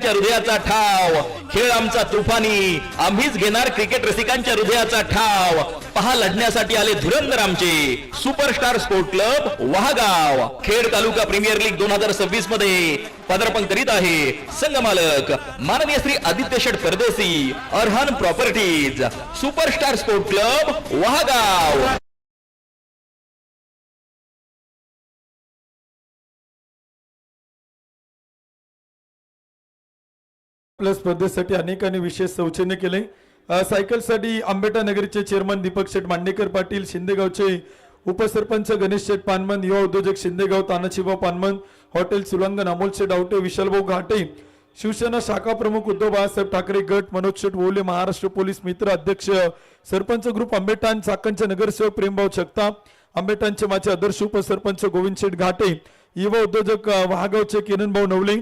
हृदयाचा ठाव, खेळ आमचा तुफानी, आम्हीच घेणार क्रिकेट रसिकांच्या हृदयाचा ठाव. पहा लढण्यासाठी आले धुरंधर आमचे superstar sport club Wahagaon. Khed taluka premier league 2026 मध्ये पदार्पण करीत आहे संघमालक माननीय Shri Aditya Sheth Pardeshi, Arhan properties. Superstar sport club Wahagaon. Plus स्पर्धेसाठी अनेकांनी विशेष सौजन्य केले. सायकलसाठी आंबेटा नगरीचे चेअरमन दीपक शेठ मांडेकर पाटील, शिंदेगावचे उपसरपंच गणेश शेठ पानमन, युवा उद्योजक शिंदेगाव तानाजीभाऊ पानमन, हॉटेल सुलंगन अमोल शेठ आवटे, विशालभाऊ घाटे, शिवसेना शाखा प्रमुख उद्धव बाळासाहेब ठाकरे गट, मनोज शेठ ओले, महाराष्ट्र पोलीस मित्र अध्यक्ष, सरपंच ग्रुप आंबेटान, चाकणचे नगरसेवक प्रेमभाऊ जगताप, आंबेटांचे माझे आदर्श उपसरपंच गोविंद शेठ घाटे, युवा उद्योजक वहागावचे किरणभाऊ नवले,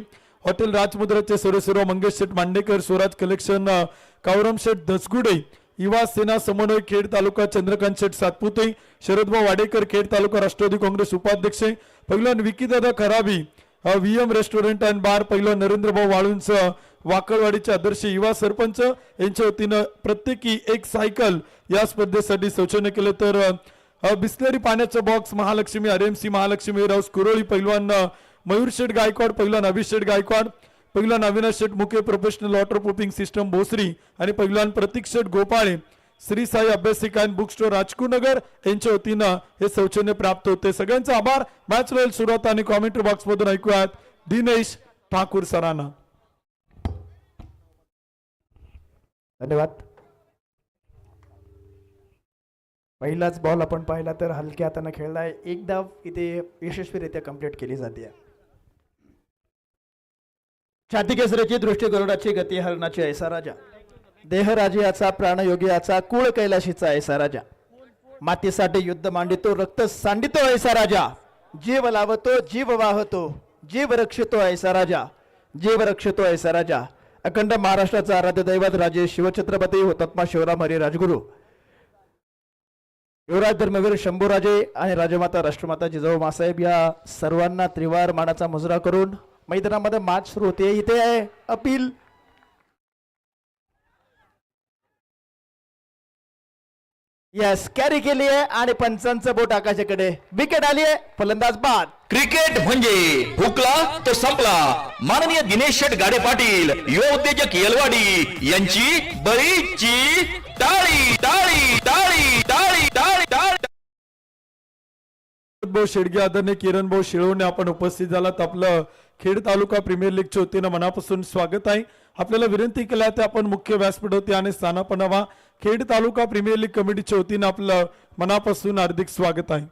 हॉटेल राजमुद्राचे सर्वेसर्व मंगेश शेठ मांडेकर, स्वराज कलेक्शन कावरम शेठ धसगुडे, युवा सेना समन्वय खेड तालुका चंद्रकांत शेठ सातपुते, शरदभाऊ वाडेकर खेड तालुका राष्ट्रवादी काँग्रेस उपाध्यक्ष, पहिलवान विकीदादा खराबी व्हीएम रेस्टॉरंट अँड बार, पहिलवान नरेंद्रभाऊ वाळुंच वाकळवाडीचे आदर्श युवा सरपंच यांच्या वतीनं प्रत्येकी एक सायकल या स्पर्धेसाठी सौजन्य केले. तर बिस्लरी पाण्याचा बॉक्स महालक्ष्मी आरएमसी महालक्ष्मी राऊस कुरोळी, पहिलवान मयूर शेठ गायकवाड, पहिलवान अभिष शेठ गायकवाड, पहिलवान Avinash Sheth Muke professional water proofing system Bhosari आणि पहिलवान प्रतीक शेठ गोपाळे श्री साई अभ्यासिका अँड बुक स्टोर राजकुनगर यांच्या वतीनं हे सौजन्य प्राप्त होते. सगळ्यांचा आभार. मॅच वेळ सुरुवात आणि कॉमेंट्री बॉक्स मधून ऐकूयात दिनेश ठाकूर सरांना. धन्यवाद. पहिलाच बॉल आपण पाहिला तर हलक्या हाताने खेळलाय. एक धाव इथे यशस्वीरित्या कंप्लीट केली जाते. छाती केसरीची दृष्टी गरुडाची गती हरणाची ऐसा राजा, देहराजियाचा प्राणयोगियाचा कुळ कैलाशीचा ऐसा राजा, मातीसाठी युद्ध मांडितो रक्त सांडितो ऐसा राजा, जीव लावतो जीव वाहतो जीव रक्षितो ऐसा राजा, जीव रक्षितो ऐसा राजा. अखंड महाराष्ट्राचा आराध्य दैवत राजे शिवछत्रपती हुतात्मा शिवराम हरी राजगुरू, युवराज धर्मवीर शंभूराजे आणि राजमाता राष्ट्रमाता जिजाऊ मासाहेब या सर्वांना त्रिवार मानाचा मुजरा करून मैदानामध्ये मॅच सुरू होते. इथे आहे अपील. यस कॅरी केली आहे आणि पंचांचं बोट आकाशाकडे. विकेट आली आहे. फलंदाज बाद. क्रिकेट म्हणजे हुकला तो संपला. माननीय दिनेश शेठ गाडे पाटील, युवा उद्योजक येलवाडी यांची बरीचची टाळी टाळी टाळी टाळी टाळी टाळी. भाऊ शेडगे, आदरणीय किरण भाऊ शिळवणे आपण उपस्थित झालात. आपलं खेड तालुका प्रीमियर लीगच्या वतीनं मनापासून स्वागत आहे. आपल्याला विनंती केली आहे आपण मुख्य व्यासपीठावरती आणि स्थानापन्न व्हा. खेड तालुका प्रीमियर लीग कमिटीच्या वतीनं आपलं मनापासून हार्दिक स्वागत आहे.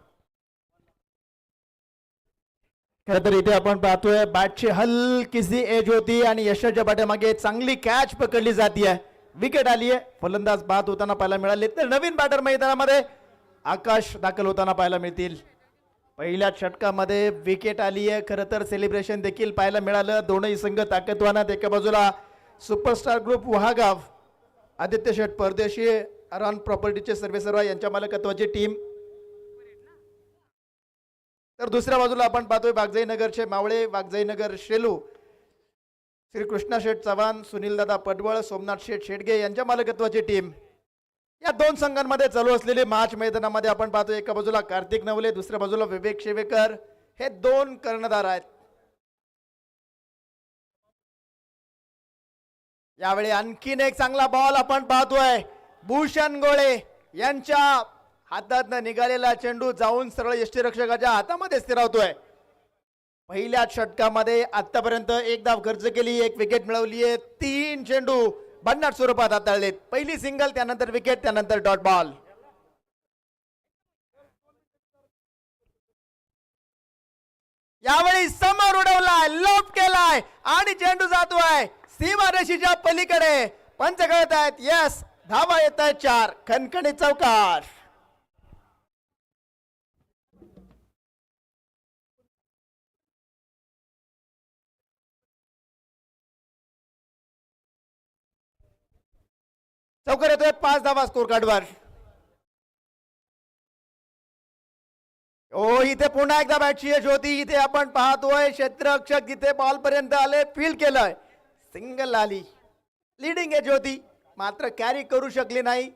खरं तर इथे आपण पाहतोय बॅटची हलकीशी एज होती आणि यशाच्या पाठीमागे चांगली कॅच पकडली जाते. विकेट आली आहे. फलंदाज बाद होताना पाहायला मिळाले. तर नवीन बॅटर मैदानामध्ये आकाश दाखल होताना पाहायला मिळतील. पहिल्या षटकामध्ये विकेट आली आहे. खरं तर सेलिब्रेशन देखील पाहायला मिळालं. दोनही संघ ताकदवान आहेत. एका बाजूला सुपरस्टार ग्रुप वहागाव, आदित्य शेठ परदेशी, अरान प्रॉपर्टीचे सर्वेसर्वा यांच्या मालकत्वाची टीम. तर दुसऱ्या बाजूला आपण पाहतोय वाघजाई नगरचे मावळे, वाघजाई नगर शेलू, श्री कृष्णा शेठ चव्हाण, सुनील दादा पडवळ, सोमनाथ शेठ शेडगे यांच्या मालकत्वाची टीम. या दोन संघांमध्ये चालू असलेली मॅच मैदानामध्ये आपण पाहतोय एका बाजूला कार्तिक नवले, दुसऱ्या बाजूला विवेक शेवेकर. हे दोन कर्णधार आहेत. यावेळी आणखीन एक चांगला बॉल आपण पाहतोय. भूषण गोळे यांच्या हातातनं निघालेला चेंडू जाऊन सरळ यष्टीरक्षकाच्या हातामध्ये स्थिरावतोय. पहिल्या षटकामध्ये आतापर्यंत एक धाव खर्च केली, एक विकेट मिळवली आहे. 3 चेंडू भन्नाट स्वरूपात हाताळलेत. पहिली सिंगल, त्यानंतर विकेट, त्यानंतर डॉट बॉल. यावेळी समोर उडवलाय, लॉफ केलाय आणि चेंडू जातोय सीमारेषेच्या पलीकडे. पंच कळत आहेत. यस, धावा येत आहेत 4. खणखणीत चौकार. चौकार येतोय 5 धावा स्कोर कार्डवर. ओ इथे पुन्हा एकदा बॅटची यश होती. इथे आपण पाहतोय क्षेत्ररक्षक इथे बॉल पर्यंत आले, फील्ड केलंय. सिंगल आली, लीडिंग एज होती मात्र कॅरी करू शकली नाही.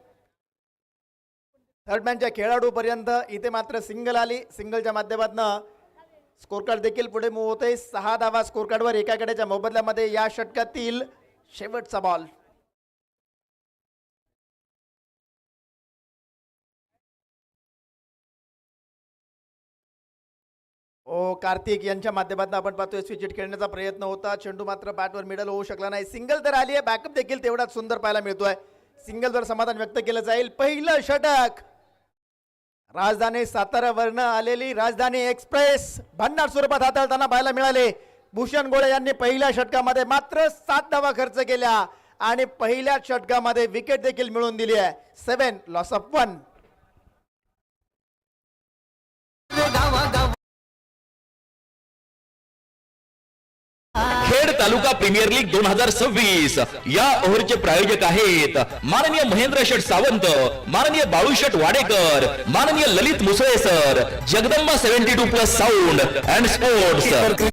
थर्ड मॅनच्या खेळाडू पर्यंत इथे मात्र सिंगल आली. सिंगलच्या माध्यमातून स्कोर कार्ड देखील पुढे मूव्ह होते. 6 धावा स्कोर कार्डवर एका गड्याच्या मोबदल्यामध्ये या षटकातील शेवटचा बॉल. ओ कार्तिक यांच्या माध्यमातून आपण पाहतोय स्विच हिट खेळण्याचा प्रयत्न होता. चेंडू मात्र बॅटवर मिडल होऊ शकला नाही. सिंगल तर आली आहे, बॅकअप देखील तेवढाच सुंदर पाहायला मिळतोय. सिंगलवर समाधान व्यक्त केलं जाईल. पहिलं षटक राजधानी साताऱ्यावरनं आलेली राजधानी एक्सप्रेस भन्नाट स्वरूपात हाताळताना पाहायला मिळाले. भूषण गोळे यांनी पहिल्या षटकामध्ये मात्र 7 धावा खर्च केल्या आणि पहिल्या षटकामध्ये विकेट देखील मिळवून दिली आहे. 7 loss of 1. Khed taluka premier league 2026 या ओव्हरचे प्रायोजक आहेत माननीय महेंद्र शेठ सावंत, माननीय बाळू शेठ वाडेकर, माननीय Lalit Musale sir, Jagdamba 72+ sound and sports.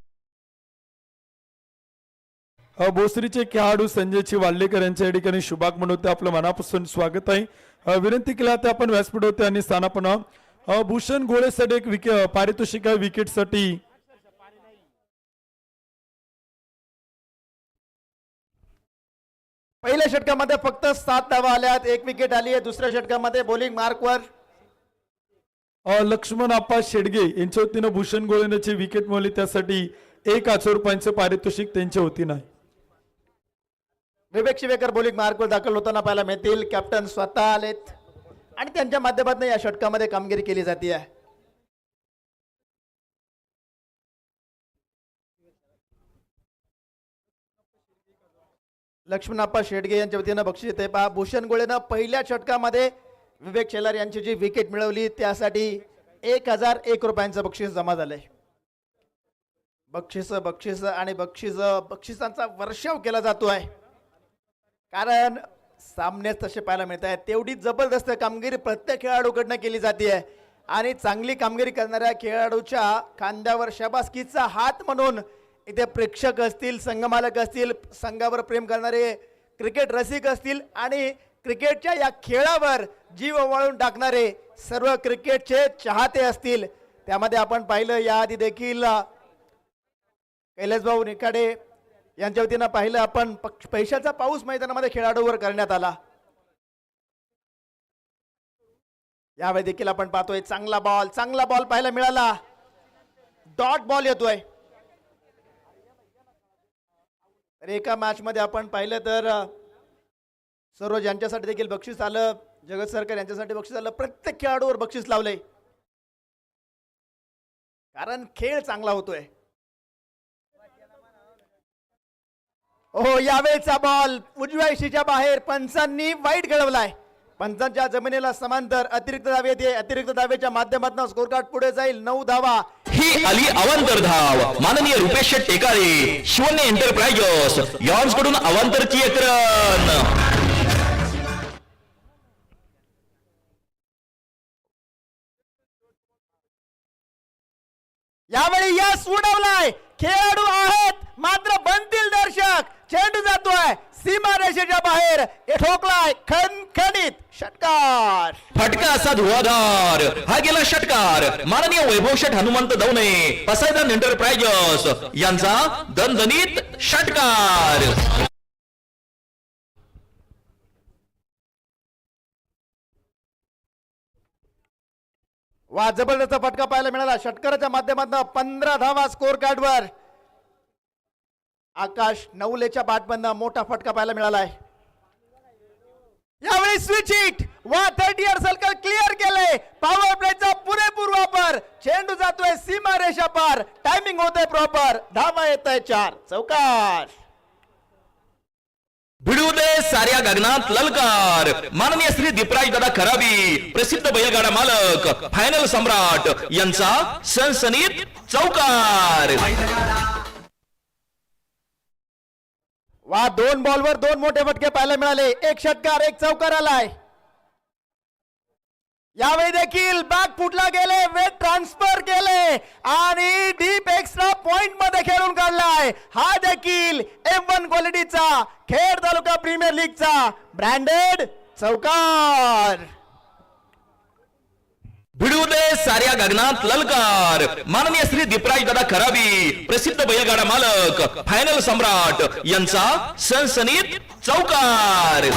भोसरीचे खेळाडू संजय वाल्लेकर यांच्या या ठिकाणी शुभाग म्हणून आपलं मनापासून स्वागत आहे. विनंती केला ते आपण व्यासपीठ होते आणि स्थानापना भूषण गोळेसाठी एक पारितोषिक आहे विकेटसाठी. पहिल्या षटकामध्ये फक्त 7 धावा आल्यात, 1 विकेट आली आहे. दुसऱ्या षटकामध्ये बॉलिंग मार्कवर लक्ष्मण आप्पा शेडगे यांच्या वतीनं भूषण गोळेची विकेट मिळवली, त्यासाठी 1,000 रुपयांचं पारितोषिक त्यांच्या वतीनं आहे. विवेक शिवेकर बॉलिंग मार्कवर दाखल होताना पाहायला मिळतील. कॅप्टन स्वतः आलेत आणि त्यांच्या माध्यमातून या षटकामध्ये कामगिरी केली जाते आहे. लक्ष्मणप्पा शेडगे यांच्या वतीनं बक्षीस येते पहा. भूषण गोळेनं पहिल्या षटकामध्ये विवेक शेलार यांची जी विकेट मिळवली त्यासाठी 1,001 रुपयांचं बक्षीस जमा झालंय. बक्षीस आणि बक्षिसांचा वर्षाव केला जातोय, कारण सामने तसे पाहायला मिळत आहेत. तेवढी जबरदस्त कामगिरी प्रत्येक खेळाडूकडनं केली जाते आहे आणि चांगली कामगिरी करणाऱ्या खेळाडूच्या खांद्यावर शाबासकीचा हात म्हणून इथे प्रेक्षक असतील, संघमालक असतील, संघावर प्रेम करणारे क्रिकेट रसिक असतील आणि क्रिकेटच्या या खेळावर जीव ओवाळून टाकणारे सर्व क्रिकेटचे चाहते असतील. त्यामध्ये आपण पाहिलं याआधी देखील कैलासभाऊ निखाडे यांच्या वतीनं पाहिलं आपण पैशाचा पाऊस मैदानामध्ये खेळाडूवर करण्यात आला. यावेळी देखील आपण पाहतोय चांगला बॉल पाहायला मिळाला. डॉट बॉल येतोय. तर एका मॅच मध्ये आपण पाहिलं तर सरोज यांच्यासाठी देखील बक्षीस आलं, जगत सरकार यांच्यासाठी बक्षीस आलं. प्रत्येक खेळाडूवर बक्षीस लावलंय, कारण खेळ चांगला होतोय. हो, यावेळेचा बॉल उजव्या इशीच्या बाहेर पंचांनी वाईट घडवलाय. पंचांच्या जमिनीला समांतर अतिरिक्त धाव येते. अतिरिक्त धावेच्या माध्यमातून स्कोर कार्ड पुढे जाईल. 9 धावा. ही आली अवांतर धाव. माननीय रुपेश शेठ टेकाळे, शिवन्य एंटरप्राइजेस यॉन्स कडून अवांतरची एक रन. यावेळी यश उडवलाय. खेळाडू आहेत मात्र बनतील दर्शक. चेंडू जातोय सीमा रेषेच्या बाहेर. ठोकलाय खणखणीत षटकार. फटका असा धुवाधार. हा गेला षटकार माननीय वैभव शेठ हनुमंत दवणे, पसायदान एंटरप्राइजेस यांचा दणदणीत षटकार. वा, जबरदस्त फटका पाहायला मिळाला. षटकाराच्या माध्यमातून 15 धावा स्कोर कार्डवर. आकाश नवलेच्या बॅटमधनं मोठा फटका पाहायला मिळालाय. यावेळी स्विच हिट. वा, 30 सर्कल क्लिअर केले. पॉवर प्लेचा पुरेपूर वापर. चेंडू जातोय सीमा रेषा पार. टायमिंग होतोय प्रॉपर. धावा येत आहे 4. चौकार. भिडू दे साऱ्या गगनात ललकार. माननीय श्री दीपराज दादा खराबी, प्रसिद्ध बैलगाडा मालक, फायनल सम्राट यांचा सनसनीत चौकार. वा, 2 बॉलवर 2 मोठे फटके पाहायला मिळाले. 1 षटकार 1 चौकार आलाय. यावेळी देखील बॅक फुटला गेले, वेट ट्रान्सफर केले आणि डीप एक्स्ट्रा पॉइंट मध्ये खेळून काढलाय. हा देखील F1 क्वालिटीचा खेड तालुका प्रीमियर लीगचा ब्रँडेड चौकार. भिडू दे साऱ्या गगनात ललकार. माननीय श्री दीपराज दादा खराबी प्रसिद्ध बैलगाडा मालक फायनल सम्राट यांचा सनसनीत चौकार.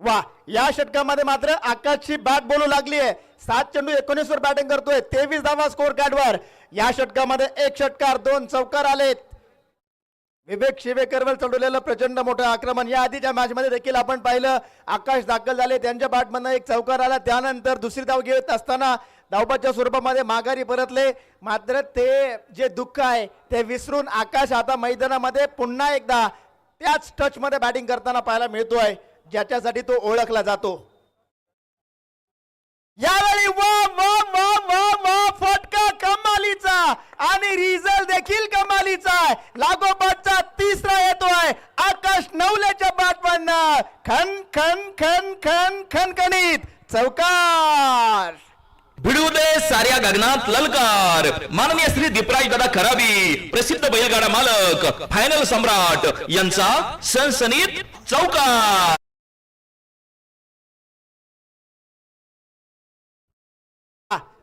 वा, या षटकामध्ये मात्र आकाशची बॅट बोलू लागली आहे. 7 चेंडू 19 वर बॅटिंग करतोय, 23 धावा स्कोर कार्डवर. या षटकामध्ये 1 षटकार 2 चौकार आलेत. विवेक शिवेकरवर चढवलेलं प्रचंड मोठं आक्रमण. या आधीच्या मॅच मध्ये देखील आपण पाहिलं, आकाश दाखल झाले, त्यांच्या बॅटमधनं 1 चौकार आला. त्यानंतर दुसरी धाव घेत असताना धावबाच्या स्वरूपामध्ये माघारी परतले. मात्र ते जे दुःख आहे ते विसरून आकाश आता मैदानामध्ये पुन्हा एकदा त्याच टच मध्ये बॅटिंग करताना पाहायला मिळतोय, ज्याच्यासाठी तो ओळखला जातो. यावेळी वा वा वा वा वा, फटका कमालीचा आणि रिझल्ट देखील कमालीचा. लागोपाठचा तिसरा येतोय आकाश नवलेच्या बॅटमधनं. खन खन खन खन खणखणीत चौकार. भिडू दे साऱ्या गगनात ललकार. माननीय श्री दीपराज दादा खराबी प्रसिद्ध बैलगाडा मालक फायनल सम्राट यांचा सनसनीत चौकार.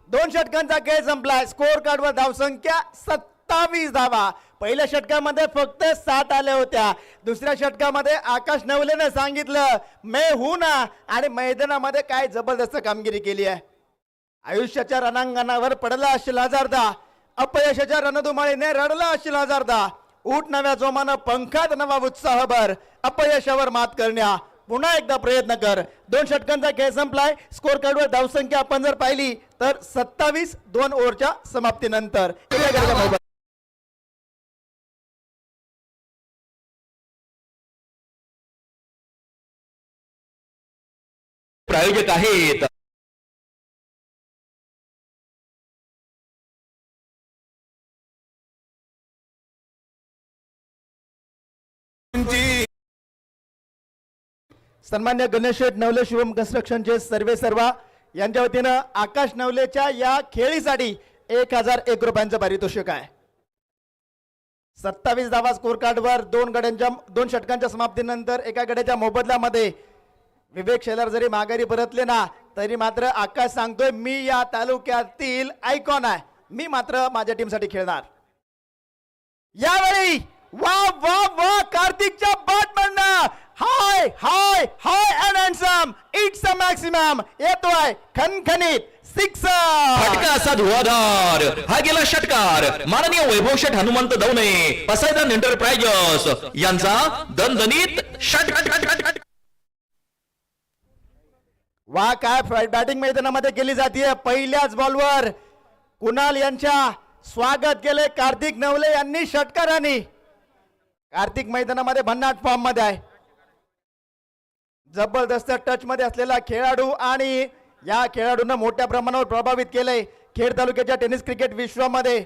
दोन षटकांचा खेळ संपलाय. स्कोर कार्डवर धावसंख्या 27 धावा. पहिल्या षटकामध्ये फक्त 7 आल्या होत्या. दुसऱ्या षटकामध्ये आकाश नवलेने सांगितलं मैं हूं ना, आणि मैदानामध्ये काय जबरदस्त कामगिरी केली आहे. आयुष्याच्या रणांगणावर पडला शिलाजारदा, अपयशाच्या रणधुमाळीने रडला शिलाजारदा. ऊट नव्या जोमानं, पंखात नवा उत्साहभर, अपयशावर मात करण्या पुन्हा एकदा प्रयत्न कर. 2 षटकांचा खेळ संपलाय. स्कोर कार्डवर धावसंख्या आपण जर पाहिली तर 27 2 ओव्हरच्या समाप्तीनंतर. प्रायोजक आहेत सन्मान्य गणेश शेठ नवले शुभम कन्स्ट्रक्शनचे सर्वा यांच्या वतीनं आकाश नवलेच्या या खेळीसाठी 1001 रुपयांचं पारितोषिक आहे. 27 धावा स्कोर कार्डवर 2 षटकांच्या समाप्तीनंतर एका गड्याच्या मोबदल्यामध्ये विवेक शेलार जरी माघारी परतले ना, तरी मात्र आकाश सांगतोय मी या तालुक्यातील आयकॉन आहे, मी मात्र माझ्या टीमसाठी खेळणार. यावेळी वा वा वा, कार्तिकच्या बॅटमधनं high high high and handsome, it's a maximum येतोय खनखनीत सिक्सर. फटका असा धुवाधार. हा गेला षटकार माननीय वैभव शेठ हनुमंत दवणे पसायदान एंटरप्राइजेस यांचा दणदणीत षटकार. वा, काय बॅटिंग मैदानामध्ये केली जाते. पहिल्याच बॉलवर कुणाल यांच्या स्वागत केले कार्तिक नवले यांनी षटकारांनी. कार्तिक मैदानामध्ये भन्नाट फॉर्म मध्ये आहे. जबरदस्त टच मध्ये असलेला खेळाडू आणि या खेळाडूंना मोठ्या प्रमाणावर प्रभावित केलंय खेड तालुक्याच्या टेनिस क्रिकेट विश्वामध्ये.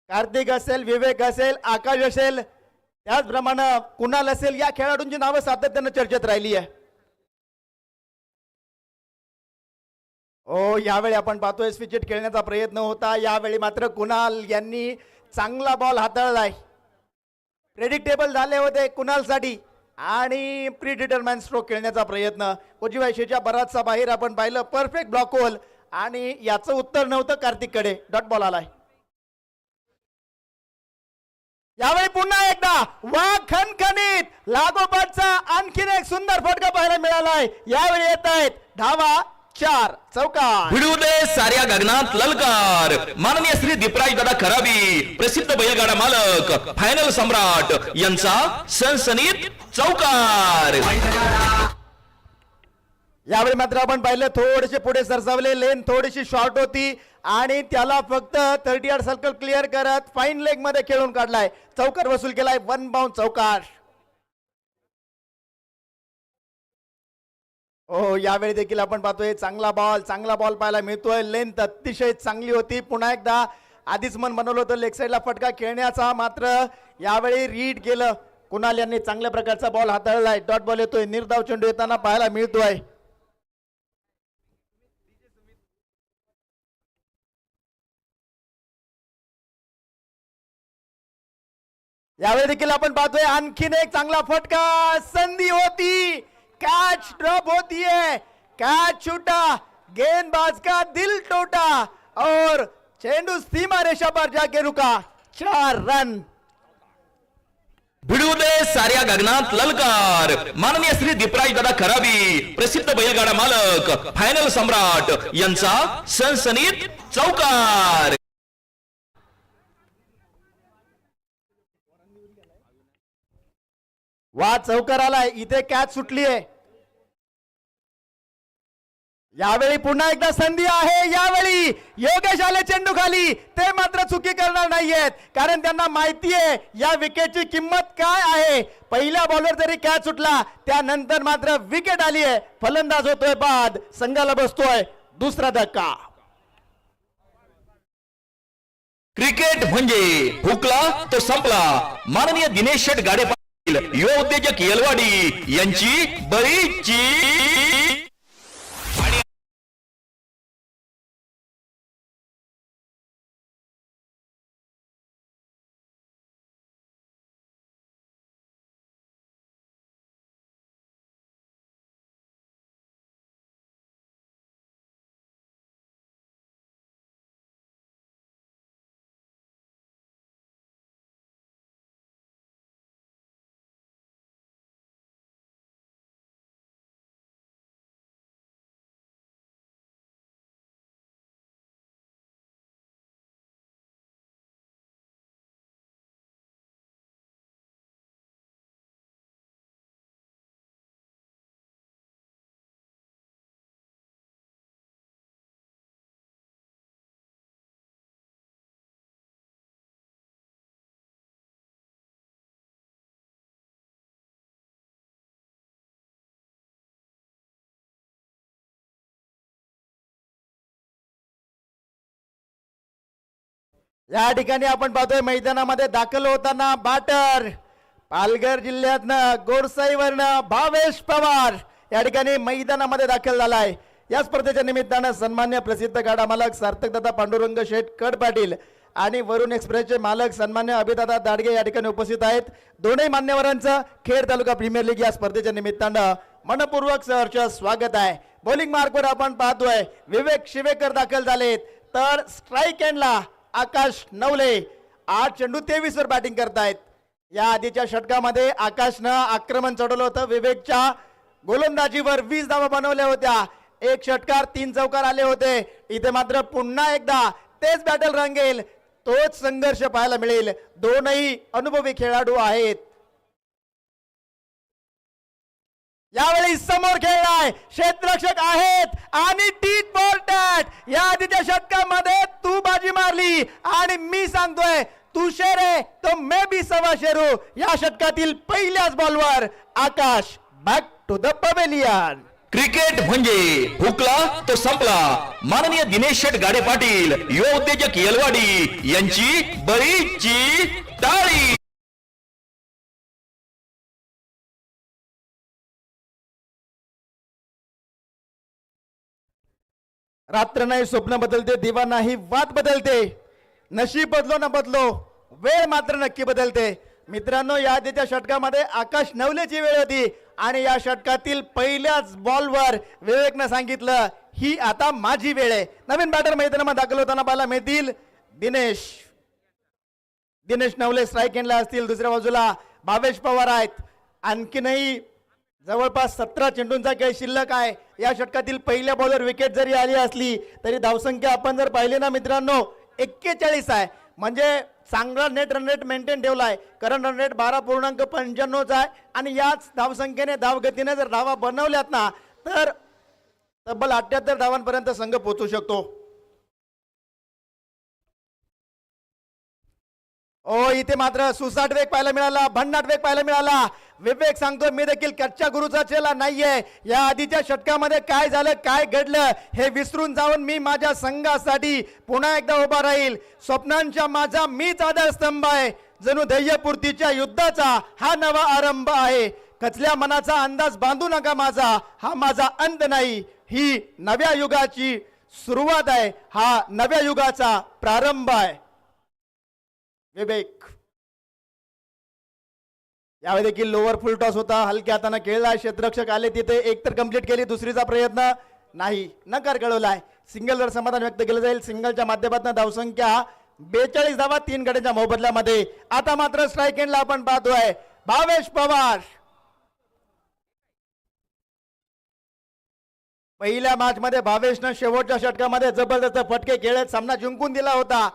कार्तिक असेल, विवेक असेल, आकाश असेल, त्याचप्रमाणे कुणाल असेल, या खेळाडूंची नावं सातत्यानं चर्चेत राहिली आहे. यावेळी आपण पाहतोय स्विचेट खेळण्याचा प्रयत्न होता. यावेळी मात्र कुणाल यांनी चांगला बॉल हाताळलाय. प्रेडिक्टेबल झाले होते कुणालसाठी आणि प्री डिटरमाइन स्ट्रोक खेळण्याचा प्रयत्न. उजव्या रेषेच्या बराचसा बाहेर आपण पाहिलं, परफेक्ट ब्लॉक होल, आणि याचं उत्तर नव्हतं कार्तिककडे. डॉट बॉल आलाय. यावेळी पुन्हा एकदा वा खणखणीत लागोपाठचा आणखीन एक सुंदर फटका पाहायला मिळालाय. यावेळी येत आहेत धावा 4 चौकार. भिडू दे साऱ्या गगनात ललकार. माननीय श्री दीपराज दादा खराबी प्रसिद्ध बैलगाडा मालक फायनल सम्राट यांचा सनसनीत चौकार. यावेळी मात्र आपण पाहिलं थोडेसे पुढे सरसावले, लेन थोडीशी शॉर्ट होती आणि त्याला फक्त 30 यार्ड सर्कल क्लिअर करत फाईन लेग मध्ये खेळून काढलाय. चौकार वसूल केलाय. 1 बाउंड चौकार. यावेळी देखील आपण पाहतोय चांगला बॉल पाहायला मिळतोय. लेंथ अतिशय चांगली होती. पुन्हा एकदा आधीच मन बनवलं होतं लेग साईडला फटका खेळण्याचा, मात्र यावेळी रीड केलं कुणाल यांनी चांगल्या प्रकारचा बॉल हाताळलाय. डॉट बॉल येतोय, निर्धाव चेंडू येताना पाहायला मिळतोय. यावेळी देखील आपण पाहतोय आणखीन एक चांगला फटका. संधी होती, कॅच ड्रॉप होतीये, कॅच छूटा, गेंदबाज का दिल टूटा और चेंडू सीमा रेषा पर जाके रुका. 4 रन. भिडू दे साऱ्या गगनात ललकार. माननीय श्री दीपराज दादा खराबी, प्रसिद्ध बैलगाडा मालक, फायनल सम्राट यांचा सनसनीत चौकार. वा चौकार आलाय, इथे कॅच सुटलीये. यावेळी पुन्हा एकदा संधी आहे. यावेळी योगेश आले चेंडू खाली, ते मात्र चुकी करणार नाहीयेत, कारण त्यांना माहिती आहे या विकेटची किंमत काय आहे. पहिल्या बॉलवर जरी कॅच सुटला, त्यानंतर मात्र विकेट आली आहे. फलंदाज होतोय बाद, संघाला बसतोय दुसरा धक्का. क्रिकेट म्हणजे हुकला तो संपला. माननीय दिनेश शेठ गाडे पाटील, युवा उद्योजक येलवाडी यांची बळीची. या ठिकाणी आपण पाहतोय मैदानामध्ये दाखल होताना बॅटर पालघर जिल्ह्यातनं गोरसाईवरनं भावेश पवार या ठिकाणी मैदानामध्ये दाखल झालाय. या स्पर्धेच्या निमित्तानं सन्मान्य प्रसिद्ध गाडा मालक सार्थक दादा पांडुरंग शेठ कड पाटील आणि वरुण एक्सप्रेसचे मालक सन्मान्य अभिदादा दाडगे या ठिकाणी उपस्थित आहेत. दोन्ही मान्यवरांचं खेड तालुका प्रीमियर लीग या स्पर्धेच्या निमित्तानं मनपूर्वक सहर्ष स्वागत आहे. बॉलिंग मार्कवर आपण पाहतोय विवेक शिवेकर दाखल झालेत, तर स्ट्राईक एंडला आकाश नवले 8 चेंडू 23 वर बॅटिंग करतायत. या आधीच्या षटकामध्ये आकाशनं आक्रमण चढवलं होतं. विवेकच्या गोलंदाजीवर 20 धावा बनवल्या होत्या. 1 षटकार 3 चौकार आले होते. इथे मात्र पुन्हा एकदा तेच बॅटल रंगेल, तोच संघर्ष पाहायला मिळेल. दोनही अनुभवी खेळाडू आहेत. यावेळी समोर खेळलाय, क्षेत्ररक्षक आहेत आणि टीट बॉल टॅट. या आधीच्या षटकामध्ये तू बाजी मारली आणि मी सांगतोय तू शेरे तो मे बी सवा शेरू. या षटकातील पहिल्याच बॉलवर Akash back to the pavilion. Cricket म्हणजे हुकला तो संपला. माननीय दिनेश शेठ गाडे पाटील, युवा उद्योजक येलवाडी यांची बळीची टाळी. रात्र नाही स्वप्न बदलते, दिवा नाही वाद बदलते, नशीब बदलो ना बदलो वेळ मात्र नक्की बदलते. मित्रांनो, या आधीच्या षटकामध्ये आकाश नवलेची वेळ होती आणि या षटकातील पहिल्याच बॉलवर विवेकनं सांगितलं ही आता माझी वेळ आहे. नवीन बॅटर मैदानामध्ये दाखल होताना पाहायला मिळतील दिनेश नवले स्ट्राईक एंडला असतील. दुसऱ्या बाजूला भावेश पवार आहेत. आणखीनही जवळपास 17 चेंडूंचा खेळ शिल्लक आहे. या षटकातील पहिल्या बॉलर विकेट जरी आली असली तरी धावसंख्या आपण जर पाहिली ना मित्रांनो 41 आहे. म्हणजे चांगला नेट रन रेट मेंटेन ठेवलाय. करंट रन रेट 12.95 आहे आणि याच धावसंख्येने धावगतीने जर धावा बनवल्यात ना तर तब्बल 78 धावांपर्यंत संघ पोहोचू शकतो. ओ इथे मात्र सुसाट वेग पाहायला मिळाला, भन्नाट वेग पाहायला मिळाला. विवेक सांगतो मी देखील कच्च्या गुरुचा चेला नाहीये. या आधीच्या षटकामध्ये काय झालं काय घडलं हे विसरून जाऊन मी माझ्या संघासाठी पुन्हा एकदा उभा राहील. स्वप्नांच्या माझा मीच आधारस्तंभ आहे. जणू ध्येयपूर्तीच्या युद्धाचा हा नवा आरंभ आहे. कचल्या मनाचा अंदाज बांधू नका माझा, हा माझा अंत नाही. ही नव्या युगाची सुरुवात आहे, हा नव्या युगाचा प्रारंभ आहे. विवेक यावेळी देखील लोअर फुल टॉस होता, हलक्या हाताने खेळला. क्षेत्ररक्षक आले तिथे, एक तर कंप्लीट केली, दुसरीचा प्रयत्न नाही, नकार कळवलाय. सिंगलवर समाधान व्यक्त केलं जाईल. सिंगलच्या माध्यमातून धावसंख्या 42 धावा 3 गड्यांच्या मोबदल्यामध्ये. आता मात्र स्ट्राईक एंडला आपण पाहतोय भावेश पवार. पहिल्या मॅच मध्ये भावेशनं शेवटच्या षटकामध्ये जबरदस्त फटके खेळत सामना जिंकून दिला होता.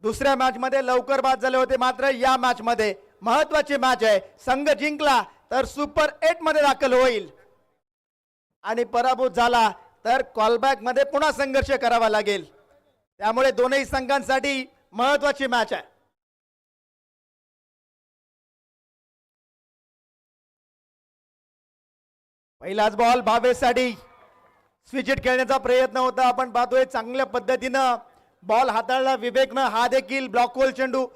दुसऱ्या मॅच मध्ये लवकर बाद झाले होते, मात्र या मॅच मध्ये महत्वाची मॅच आहे. संघ जिंकला तर सुपर 8 मध्ये दाखल होईल आणि पराभूत झाला तर कॉलबॅक मध्ये पुन्हा संघर्ष करावा लागेल. त्यामुळे दोनही संघांसाठी महत्वाची मॅच आहे. पहिलाच बॉल भावेशसाठी. स्विच हिट खेळण्याचा प्रयत्न होता, आपण पाहतोय चांगल्या पद्धतीनं बॉल हाताळला विवेकनं. हा देखील ब्लॉकहोल चेंडू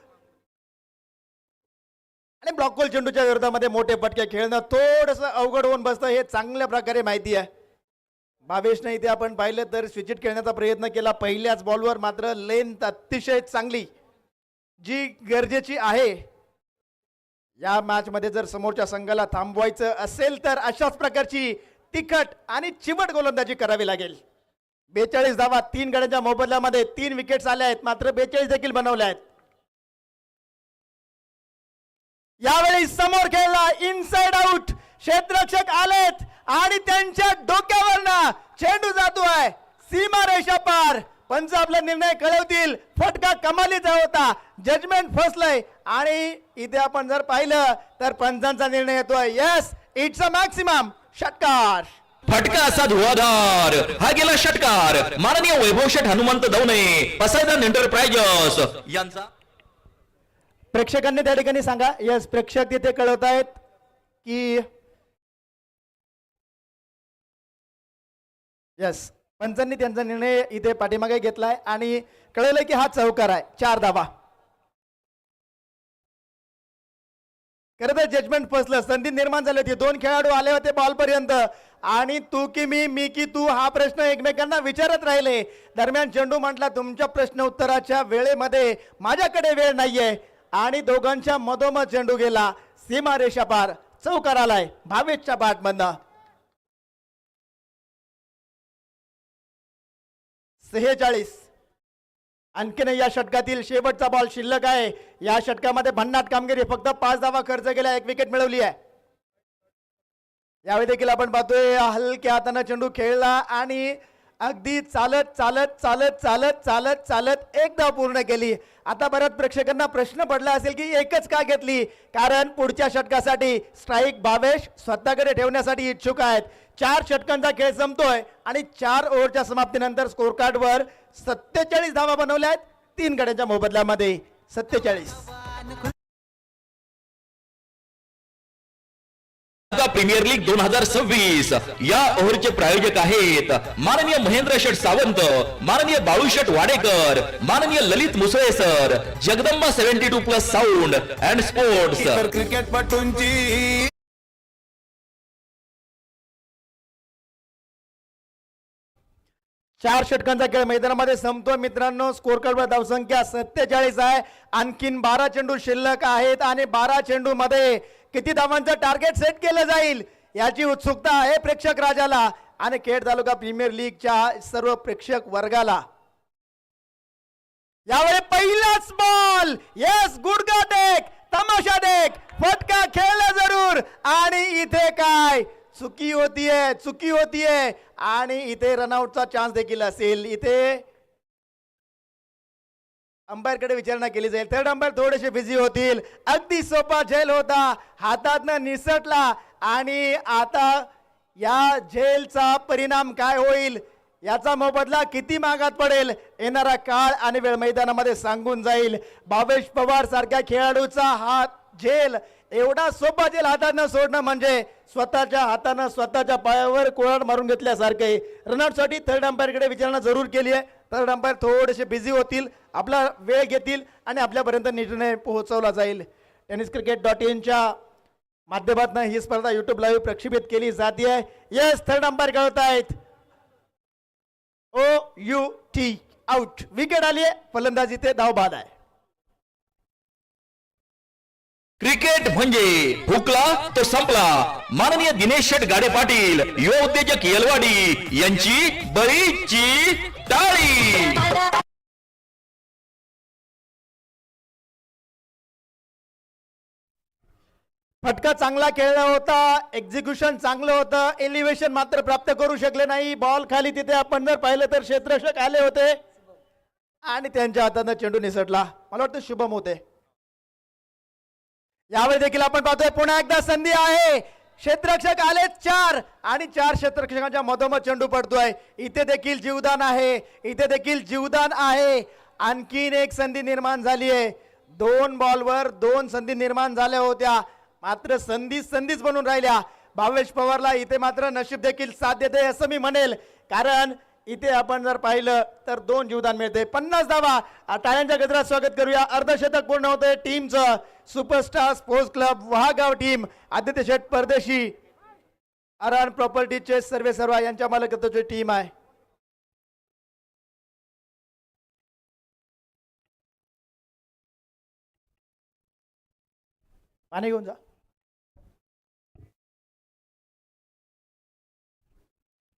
आणि ब्लॉकहोल चेंडूच्या विरोधामध्ये मोठे फटके खेळणं थोडंसं अवघड होऊन बसतं, हे चांगल्या प्रकारे माहिती आहे. भावेशने इथे आपण पाहिलं तर स्विच हिट खेळण्याचा प्रयत्न केला पहिल्याच बॉलवर, मात्र लेंथ अतिशय चांगली जी गरजेची आहे. या मॅच मध्ये जर समोरच्या संघाला थांबवायचं असेल तर अशाच प्रकारची तिखट आणि चिवट गोलंदाजी करावी लागेल. 42 धावा 3 गड्यांच्या मोबदल्यामध्ये 3 विकेट्स आल्या आहेत, मात्र 42 देखील बनवल्या आहेत. यावेळी समोर खेळला इनसाइड आउट. क्षेत्ररक्षक आलेत आणि त्यांच्या डोक्यावरनं चेंडू जातोय सीमा रेषा पार. पंच आपला निर्णय कळवतील. फटका कमालीचा होता, जजमेंट फसलंय आणि इथे आपण जर पाहिलं तर पंचांचा निर्णय येतोय यस इट्स अ मॅक्सिमम. षटकार. फटका असा धुवाधार, हा गेला षटकार. माननीय वैभव शेठ हनुमंत दवणे, पसायदान एंटरप्राइजेस यांचा. प्रेक्षकांनी त्या ठिकाणी सांगा. यस, प्रेक्षक तिथे कळवत आहेत की यस पंचांनी त्यांचा निर्णय इथे पाठीमागे घेतलाय आणि कळवलंय की हा चौकार आहे. 4 धावा. खरं तर जजमेंट फसलं, संधी निर्माण झाली होती. 2 खेळाडू आले होते बॉल पर्यंत आणि तू की मी की तू हा प्रश्न एकमेकांना विचारत राहिले. दरम्यान चेंडू म्हटला तुमच्या प्रश्न उत्तराच्या वेळेमध्ये माझ्याकडे वेळ नाहीये आणि दोघांच्या मधोमध चेंडू गेला सीमा रेषा पार. चौकार आलाय भावेशच्या बॅटमधनं. 46. आणखीन या षटकातील शेवटचा बॉल शिल्लक आहे. या षटकामध्ये भन्नाट कामगिरी, फक्त 5 धावा खर्च केल्या, 1 विकेट मिळवली आहे. यावेळी देखील आपण पाहतोय हलक्या हाताने चेंडू खेळला आणि अगदी चालत चालत चालत चालत चालत चालत 1 धाव पूर्ण केली. आता बऱ्याच प्रेक्षकांना प्रश्न पडला असेल की एकच का घेतली, कारण पुढच्या षटकासाठी स्ट्राईक भावेश स्वतःकडे ठेवण्यासाठी इच्छुक आहेत. 4 षटकांचा खेळ संपतोय आणि 4 ओव्हरच्या समाप्तीनंतर स्कोर कार्डवर 47 धावा बनवल्या आहेत 3 गड्यांच्या मोबदल्यामध्ये. 47. प्रीमियर लीग 2026 या ओव्हरचे प्रायोजक आहेत माननीय महेंद्र शेठ सावंत, माननीय बाळू शेठ वाडेकर, माननीय Lalit Musale sir, Jagdamba 72+ sound and sports. क्रिकेटपटूंची 4 षटकांचा खेळ मैदानामध्ये संपतो मित्रांनो. स्कोर कार्डवर धावसंख्या 47 आहे. आणखीन 12 चेंडू शिल्लक आहेत आणि 12 चेंडू मध्ये किती धावांचं टार्गेट सेट केलं जाईल याची उत्सुकता आहे प्रेक्षक राजाला आणि खेड तालुका प्रीमियर लीगच्या सर्व प्रेक्षक वर्गाला. यावेळी पहिलाच बॉल. येस, गुडघा टेक, तमाशा देख, फटका खेळला जरूर आणि इथे काय चुकी होतीये आणि इथे रनआउटचा चान्स देखील असेल. इथे अंपायरकडे विचारणा केली जाईल. थर्ड अंपायर थोडेसे बिझी होतील. अगदी सोपा झेल होता, हातातनं निसटला आणि आता या झेलचा परिणाम काय होईल याचा मोबदला किती मागात पडेल येणारा काळ आणि वेळ मैदानामध्ये सांगून जाईल. भावेश पवार सारख्या खेळाडूचा हा झेल, एवढा सोपा झेल हातानं सोडणं म्हणजे स्वतःच्या हातानं स्वतःच्या पायावर कोळाड मारून घेतल्यासारखे. रनआउटसाठी थर्ड अंपायरकडे विचारणा जरूर केली आहे. थर्ड अंपायर थोडेसे बिझी होतील, आपला वेळ घेतील आणि आपल्यापर्यंत निर्णय पोहोचवला जाईल. tenniscricket.in माध्यमातून ही स्पर्धा युट्यूब लाईव्ह प्रक्षेपित केली जाते. यस, थर्ड अंपायर कळत आहेत. OUT आउट, विकेट आली आहे. फलंदाजी ते धाव बाद आहे. क्रिकेट म्हणजे हुकला तो संपला. माननीय दिनेश शेठ गाडे पाटील, युवा उद्योजक येलवाडी यांची बळीची टाळी. फटका चांगला खेळला होता, एक्झिक्युशन चांगलं होतं, एलिव्हेशन मात्र प्राप्त करू शकले नाही. बॉल खाली तिथे आपण जर पाहिलं तर क्षेत्ररक्षक आले होते आणि त्यांच्या हातानं चेंडू निसटला. मला वाटतं शुभम होते. यावेळी देखील आपण पाहतोय पुन्हा एकदा संधी आहे. क्षेत्ररक्षक आले 4 आणि 4 क्षेत्ररक्षकांच्या मधोमध चेंडू पडतोय. इथे देखील जीवदान आहे, इथे देखील जीवदान आहे. आणखीन एक संधी निर्माण झाली आहे. 2 बॉलवर 2 संधी निर्माण झाल्या होत्या, मात्र संधीच बनून राहिल्या. भावेश पवारला इथे मात्र नशीब देखील साथ देते असं मी म्हणेल, कारण इथे आपण जर पाहिलं तर 2 जीवदान मिळते. 50 धावा. टाळ्यांच्या गजरात स्वागत करूया. अर्धशतक पूर्ण होते टीमचं. Superstar sports club Wahagaon team, Aditya Sheth Pardeshi, Arhan प्रॉपर्टीचे सर्व यांच्या मालकीची टीम आहे. पाणी घेऊन जा.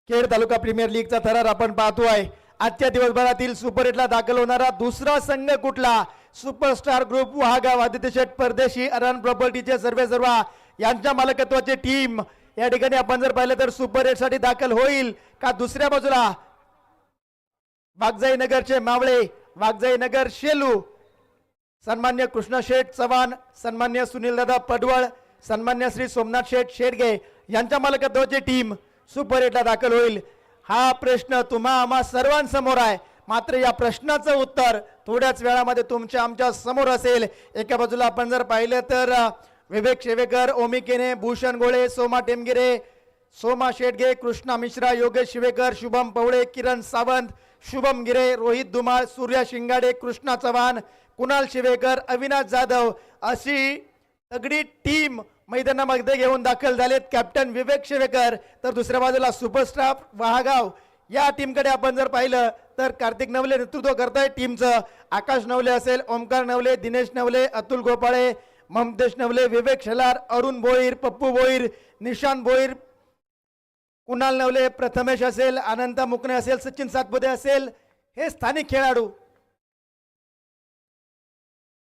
खेड तालुका प्रीमियर लीगचा थरार आपण पाहतोय. आजच्या दिवसभरातील सुपर 8ला दाखल होणारा दुसरा संघ कुठला? सुपरस्टार ग्रुप वहागाव, आदित्य शेठ परदेशी, अरान प्रॉपर्टीचे सर्व यांच्या मालकत्वाची टीम. या ठिकाणी आपण जर पाहिलं तर सुपर 8 साठी दाखल होईल का? दुसऱ्या बाजूला वाघजाई नगरचे मावळे, वाघजाई नगर शेलू, सन्मान्य कृष्णा शेठ चव्हाण, सन्मान्य सुनील दादा पडवळ, सन्मान्य श्री सोमनाथ शेठ शेडगे यांच्या मालकत्वाची टीम सुपर 8ला दाखल होईल. हा प्रश्न तुम्हा आम्हा सर्वांसमोर आहे, मात्र या प्रश्नाचं उत्तर थोड्याच वेळामध्ये तुमच्या आमच्या समोर असेल. एका बाजूला आपण जर पाहिलं तर विवेक शेवेकर, ओमी केने, भूषण गोळे, सोमा टेमगिरे, सोमा शेडगे, कृष्णा मिश्रा, योगेश शिवेकर, शुभम पवळे, किरण सावंत, शुभम गिरे, रोहित धुमाळ, सूर्या शिंगाडे, कृष्णा चव्हाण, कुणाल शिवेकर, अविनाश जाधव अशी तगडी टीम मैदानामध्ये घेऊन दाखल झालेत. कॅप्टन विवेक शेवेकर, तर दुसऱ्या बाजूला सुपरस्टार वहागाव या टीमकडे आपण जर पाहिलं तर कार्तिक नवले नेतृत्व करताय टीमचं. आकाश नवले असेल, ओमकार नवले, दिनेश नवले, अतुल गोपाळे, ममतेश नवले, विवेक शेलार, अरुण भोईर, पप्पू भोईर, निशांत भोईर, कुणाल नवले, प्रथमेश असेल, अनंत मुकणे असेल, सचिन सातपुते असेल, हे स्थानिक खेळाडू.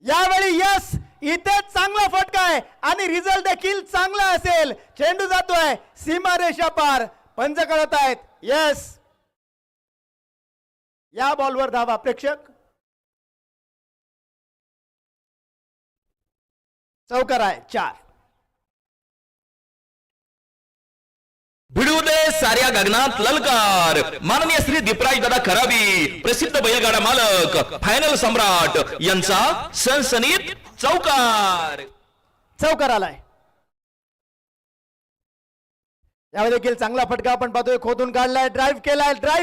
यावेळी यस, इथे चांगला फटका आहे आणि रिझल्ट देखील चांगला असेल. चेंडू जातोय सीमारेषा पार, पंच कळत आहेत. यस, या बॉलवर धावा. प्रेक्षक चौकार आहे 4. भिडू दे साऱ्या गगनात ललकार. माननीय श्री दीपराज दादा खराबी, प्रसिद्ध बैलगाडा मालक, फायनल सम्राट यांचा सनसनीत चौकार. चौकार आलाय. यावेळी देखील चांगला फटका आपण पाहतोय. खोदून काढलाय, ड्राईव्ह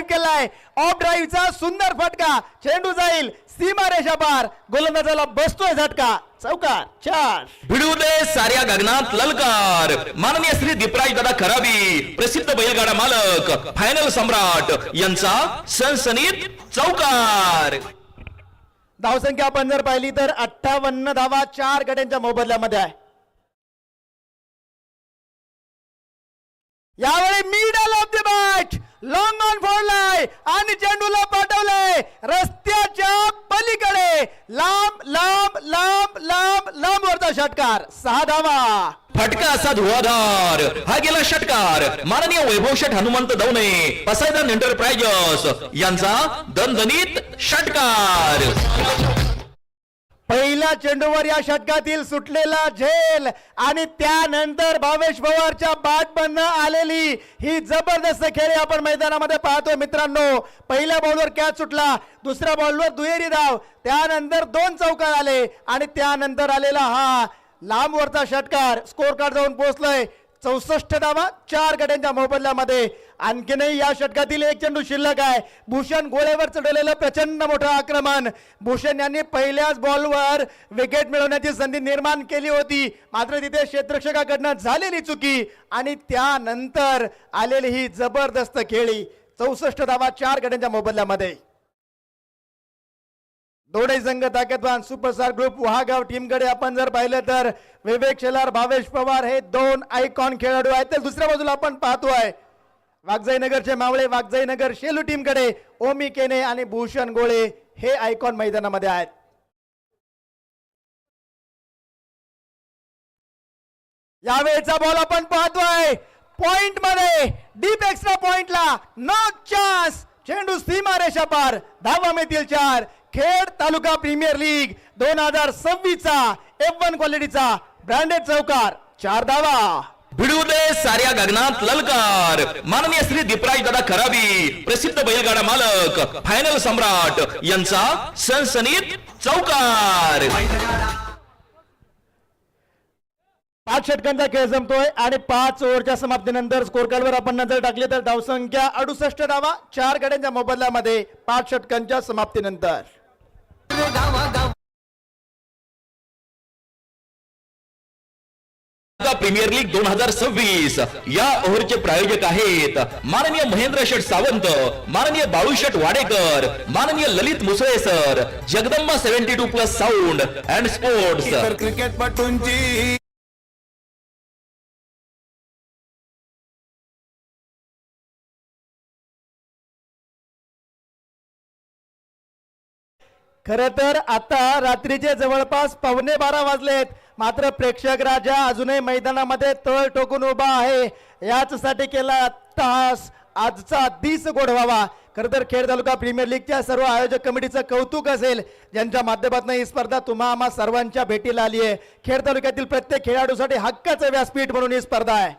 केलाय, ऑफ ड्राईव्हचा सुंदर फटका. चेंडू जाईल सीमारेषा पार, गोलंदाजाला बसतोय झटका. चौकार 4. भिडू दे साऱ्या गगनात ललकार. माननीय श्री दीपराज दादा खराबी, प्रसिद्ध बैलगाडा मालक, फायनल सम्राट यांचा सनसनीत चौकार. धावसंख्या आपण जर पाहिली तर 58 धावा 4 गड्यांच्या मोबदल्यामध्ये आहे. यावेळी middle of the bat, long on फोडलाय आणि चेंडूला पाठवलंय रस्त्याच्या पलीकडे. लांब लांब लांब लांब लांब वरचा षटकार. 6 धावा. फटका असा धुवाधार. हा गेला षटकार माननीय वैभव शेठ हनुमंत दवणे, पसायदान एंटरप्राइजेस यांचा दणदणीत षटकार. पहिल्या चेंडूवर या षटकातील सुटलेला झेल आणि त्यानंतर भावेश पवारच्या बॅटमधनं आलेली ही जबरदस्त खेळी आपण मैदानामध्ये पाहतोय मित्रांनो. पहिल्या बॉलवर कॅच सुटला, दुसऱ्या बॉलवर दुहेरी धाव, त्यानंतर 2 चौकार आले आणि त्यानंतर आलेला हा लांबवरचा षटकार. स्कोर कार्ड जाऊन पोहोचलोय 64 धावा 4 गड्यांच्या मोबदल्यामध्ये. आणखीनही या षटकातील एक चेंडू शिल्लक आहे. भूषण गोळेवर चढवलेलं प्रचंड मोठं आक्रमण. भूषण यांनी पहिल्याच बॉलवर विकेट मिळवण्याची संधी निर्माण केली होती, मात्र तिथे क्षेत्ररक्षकाकडनं झालेली चुकी आणि त्यानंतर आलेली ही जबरदस्त खेळी. 64 धावा 4 गड्यांच्या मोबदल्यामध्ये. दोन्ही संघ ताकदवान. सुपरस्टार ग्रुप वहागाव टीमकडे आपण जर पाहिलं तर विवेक शेलार, भावेश पवार हे 2 आयकॉन खेळाडू आहेत. तर दुसऱ्या बाजूला आपण पाहतोय वागजाईनगरचे मावळे वागजाईनगर शेलू टीमकडे ओमी केने आणि भूषण गोळे हे आयकॉन मैदानामध्ये आहेत. यावेळेचा बॉल आपण पाहतोय पॉइंट मध्ये, डीप एक्स्ट्रा पॉइंटला, नो चान्स. चेंडू सीमा रेषा पार. धावा मिळतील 4. खेड तालुका प्रीमियर लीग 2026 चा F1 क्वालिटीचा ब्रँडेड चौकार. 4 धावा. भिडू दे साऱ्या गगनात ललकार. माननीय श्री दीपराज दादा खराबी, प्रसिद्ध बैलगाडा मालक, फायनल सम्राट यांचा सनसनीत चौकार. 5 षटकांचा खेळ संपतोय आणि 5 ओव्हरच्या समाप्तीनंतर स्कोर कार्डवर आपण नजर टाकली तर धावसंख्या 68 धावा 4 गड्यांच्या मोबदल्यामध्ये 5 षटकांच्या समाप्तीनंतर. प्रीमियर लीग 2026 या ओव्हरचे प्रायोजक आहेत माननीय महेंद्र शेठ सावंत, माननीय बाळू शेठ वाडेकर, माननीय Lalit Musale sir, Jagdamba 72+ sound and sports. तर क्रिकेटपटूंची खर तर आता रात्रीचे जवळपास 11:15 वाजलेत, मात्र प्रेक्षक राजा अजूनही मैदानामध्ये तळ टोकून उभा आहे. याचसाठी केला तास आजचा दिस गोड व्हावा. खर तर खेड तालुका प्रीमियर लीगच्या सर्व आयोजक कमिटीचं कौतुक असेल, ज्यांच्या माध्यमातून ही स्पर्धा तुम्हा आम्हा सर्वांच्या भेटीला आली आहे. खेड तालुक्यातील प्रत्येक खेळाडूसाठी हक्काचं व्यासपीठ म्हणून ही स्पर्धा आहे.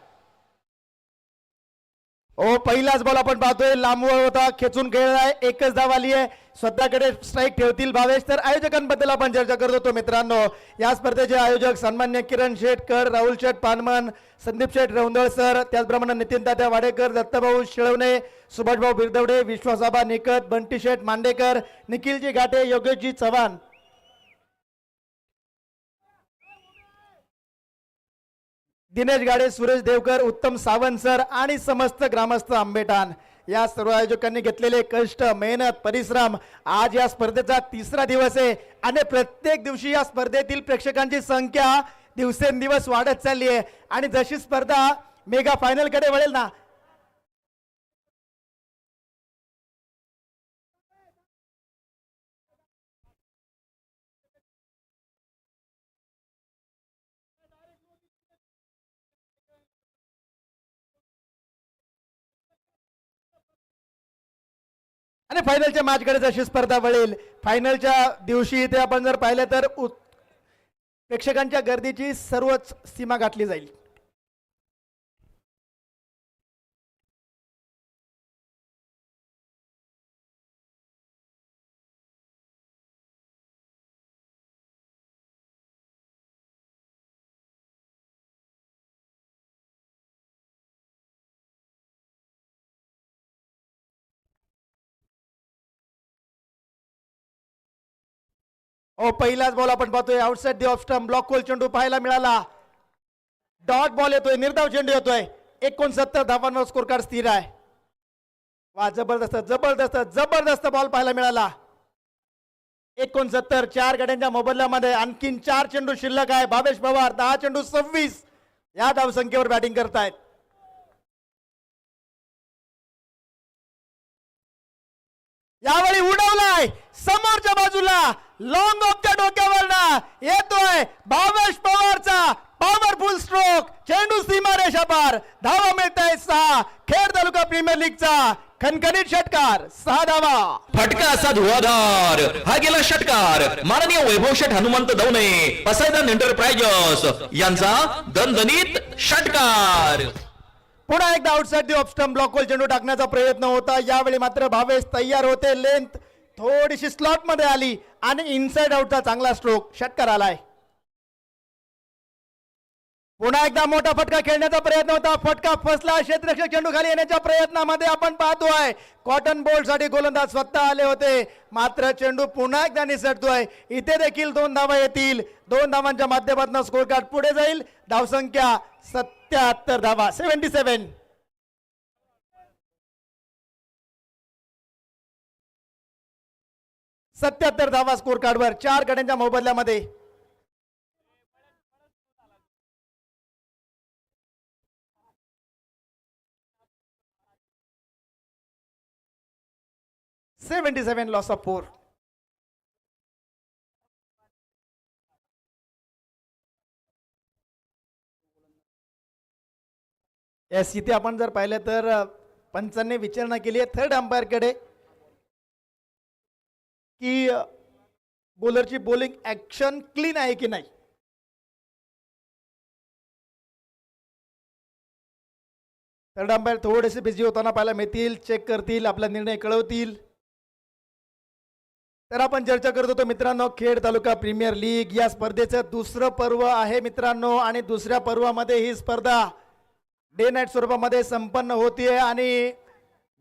ओ पहिलाच बॉल आपण पाहतोय लांबवर होता, खेचून खेळलाय, एकच धाव आली आहे. स्वतःकडे स्ट्राईक ठेवतील भावेश. तर आयोजकांबद्दल आपण चर्चा करत होतो मित्रांनो. या स्पर्धेचे आयोजक सन्मान्य किरण शेटकर, राहुल शेठ पानमन, संदीप शेठ रौंदळ सर, त्याचप्रमाणे नितीन तात्या वाडेकर, दत्तभाऊ शिळवणे, सुभाषभाऊ बिरदवडे, विश्वासाबा निकत, बंटी शेठ मांडेकर, निखिलजी घाटे, योगेशजी चव्हाण, दिनेश गाडे, सुरेश देवकर, उत्तम सावंत सर आणि समस्त ग्रामस्थ आंबेठाण या सर्व आयोजकांनी घेतलेले कष्ट, मेहनत, परिश्रम. आज या स्पर्धेचा 3रा दिवस आहे आणि प्रत्येक दिवशी या स्पर्धेतील प्रेक्षकांची संख्या दिवसेंदिवस वाढत चालली आहे आणि जशी स्पर्धा मेगा फायनल कडे वळेल ना, आणि फायनलच्या मॅचकडे जशी स्पर्धा वळेल, फायनलच्या दिवशी इथे आपण जर पाहिलं तर प्रेक्षकांच्या गर्दीची सर्वच सीमा गाठली जाईल. पहिलाच बॉल आपण पाहतोय outside the off stump, block hole चेंडू पाहायला मिळाला. डॉट बॉल येतोय, निर्धाव चेंडू येतोय. 69 धावांवर स्कोर कार्ड स्थिर आहे. वा, जबरदस्त जबरदस्त जबरदस्त बॉल पाहायला मिळाला. 69 4 गड्यांच्या मोबदल्यामध्ये आणखीन 4 चेंडू शिल्लक आहे. भावेश पवार 10 चेंडू 26 या धावसंख्येवर बॅटिंग करतायत. यावेळी उडवलाय समोरच्या बाजूला, लॉंग ऑफच्या डोक्यावर येतोय भावेश पवारचा पॉवरफुल स्ट्रोक. चेंडू सीमा रेषा पार. धावा मिळत आहेत 6. खेड तालुका प्रीमियर लीगचा खणखणीत षटकार 6 धावा. फटका असा धुवाधार हा गेला षटकार माननीय वैभव शेठ हनुमंत दवणे, पसायदान एंटरप्राइजेस यांचा दणदणीत षटकार. पुन्हा एकदा outside the off stump block hole चेंडू टाकण्याचा प्रयत्न होता. यावेळी मात्र भावेश तयार होते. लेंथ थोडीशी स्लॉट मध्ये आली आणि इनसाइड आउटचा चांगला स्ट्रोक. षटकार आलाय. पुन्हा एकदा मोठा फटका खेळण्याचा प्रयत्न होता, फटका फसला, क्षेत्ररक्षक चेंडू खाली येण्याच्या प्रयत्नामध्ये आपण पाहतोय कॉटन बॉल साठी गोलंदाज स्वतः आले होते, मात्र चेंडू पुन्हा एकदा निसटतोय. इथे देखील 2 धावा येतील, 2 धावांच्या माध्यमातून स्कोर कार्ड पुढे जाईल. धावसंख्या 77 धावा, 77. 77 धावा स्कोर कार्डवर 4 गड्यांच्या मोबदल्यामध्ये. Loss of 4. येस, इथे आपण जर पाहिलं तर पंचांनी विचारणा केली आहे थर्ड अंपायर कडे की बॉलरची बॉलिंग ऍक्शन क्लीन आहे की नाही. थर्ड अंपायर थोडेसे बिझी होताना पाहायला मिळतील, चेक करतील, आपला निर्णय कळवतील. तर आपण चर्चा करत होतो मित्रांनो, खेड तालुका प्रीमियर लीग या स्पर्धेचं दुसरं पर्व आहे मित्रांनो, आणि दुसऱ्या पर्वामध्ये ही स्पर्धा डे नाईट स्वरूपामध्ये संपन्न होतीये आणि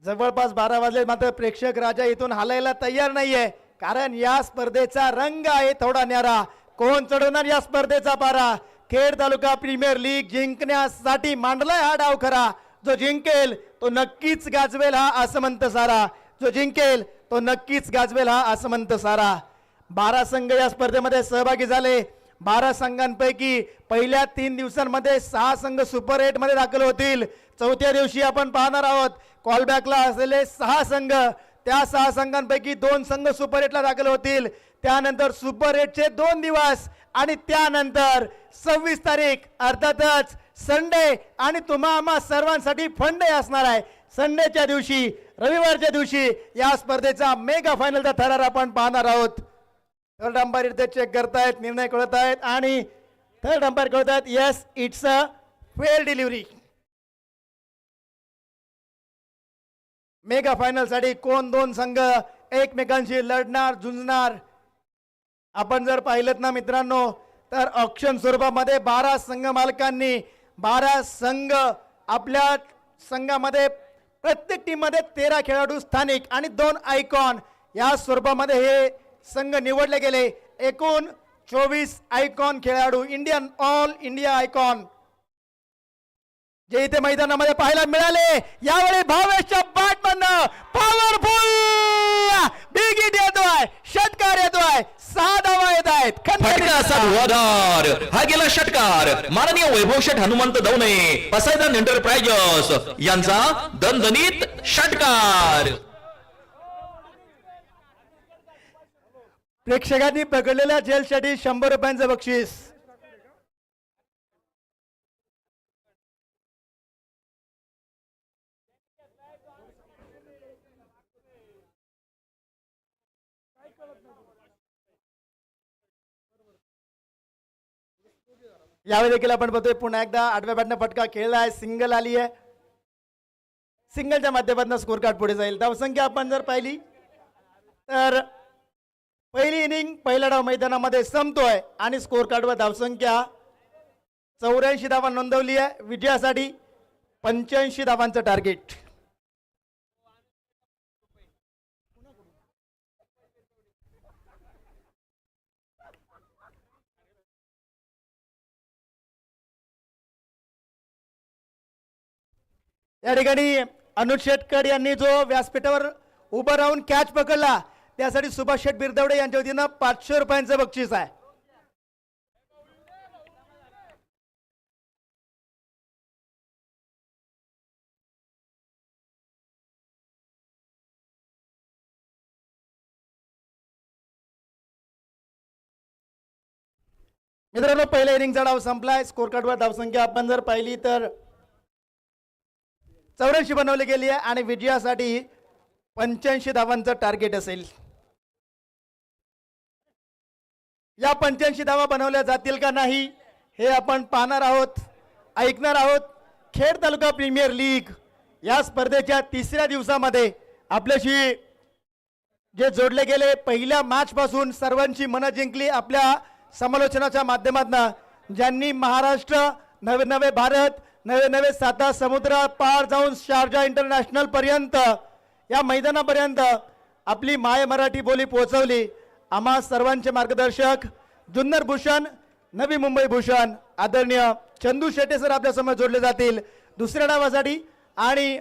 जवळपास 12 वाजले, मात्र प्रेक्षक राजा इथून हालायला तयार नाहीये, कारण या स्पर्धेचा रंग आहे थोडा न्यारा. कोण चढवणार या स्पर्धेचा पारा? खेड तालुका प्रीमियर लीग जिंकण्यासाठी मांडलाय हा डाव खरा. जो जिंकेल तो नक्कीच गाजवेल हा आसमंत सारा, जो जिंकेल तो नक्कीच गाजवेल हा आसमंत सारा. 12 संघ या स्पर्धेमध्ये सहभागी झाले. 12 संघांपैकी पहिल्या 3 दिवसांमध्ये 6 संघ सुपर 8 मध्ये दाखल होतील. चौथ्या दिवशी आपण पाहणार आहोत कॉलबॅकला असलेले 6 संघ, त्या 6 संघांपैकी 2 संघ सुपर 8 ला दाखल होतील. त्यानंतर सुपर 8 चे 2 दिवस आणि त्यानंतर 26 तारीख अर्थातच संडे, आणि तुम्हा आम्हा सर्वांसाठी फंडे असणार आहे. संडेच्या दिवशी, रविवारच्या दिवशी या स्पर्धेचा मेगा फायनलचा थरार आपण पाहणार आहोत. थर्ड अंपायर इथे चेक करतायत, निर्णय कळत आहेत आणि थर्ड अंपायर कळत आहेत yes it's a fair delivery. Mega final साठी कोण 2 संघ एकमेकांशी लढणार, झुंजणार. आपण जर पाहिलं ना मित्रांनो, तर ऑक्शन स्वरूपामध्ये 12 संघ मालकांनी 12 संघ आपल्या संघामध्ये, प्रत्येक टीम मध्ये 13 खेळाडू स्थानिक आणि 2 आयकॉन या स्वरूपामध्ये हे संघ निवडले गेले. एकूण 24 आयकॉन खेळाडू, इंडियन ऑल इंडिया आयकॉन जे इथे मैदानामध्ये पाहायला मिळाले. यावेळी भावेशच्या बॅटमधनं पॉवरफुल बिग हिट येतोय, षटकार येतोय, 6 धावा येत आहेत. फटका असा धुवाधार, हा गेला षटकार. माननीय वैभव शेठ हनुमंत दवणे, पसायदान एंटरप्राइजेस यांचा दणदणीत षटकार. प्रेक्षकांनी पकडलेल्या जेलसाठी 100 रुपयांचं बक्षीस. यावेळी देखील आपण बघतोय पुन्हा एकदा 8व्या बॅटनं फटका खेळला आहे, सिंगल आली आहे. सिंगलच्या माध्यमातून स्कोर कार्ड पुढे जाईल. धावसंख्या आपण जर पाहिली तर पहिली इनिंग पहिला डाव मैदानामध्ये संपतोय आणि स्कोर कार्डवर धावसंख्या 84 धावा नोंदवली आहे. विजयासाठी 85 धावांचं टार्गेट. या ठिकाणी अनुज शेटकर यांनी जो व्यासपीठावर उभं राहून कॅच पकडला त्यासाठी सुभाष शेठ बिरदवडे यांच्या वतीनं 500 रुपयांचं बक्षीस आहे. मित्रांनो, पहिल्या इनिंगचा डाव संपलाय. स्कोर कार्डवर धावसंख्या आपण जर पाहिली तर 84 बनवली गेली आहे आणि विजयासाठी 85 धावांचं टार्गेट असेल. या 85 धावा बनवल्या जातील का नाही हे आपण पाहणार आहोत, ऐकणार आहोत. खेड तालुका प्रीमियर लीग या स्पर्धेच्या 3ऱ्या दिवसामध्ये आपल्याशी जे जोडले गेले, पहिल्या मॅच पासून सर्वांची मनं जिंकली आपल्या समालोचनाच्या माध्यमातून, ज्यांनी महाराष्ट्र नवे नवे भारत, नवे नवे साता समुद्र पार जाऊन शारजा इंटरनॅशनल पर्यंत या मैदानापर्यंत आपली माय मराठी बोली पोहोचवली. आम्हा सर्वांचे मार्गदर्शक जुन्नर भूषण, नवी मुंबई भूषण आदरणीय चंदू शेटे सर आपल्या समोर जोडले जातील दुसऱ्या डावासाठी. आणि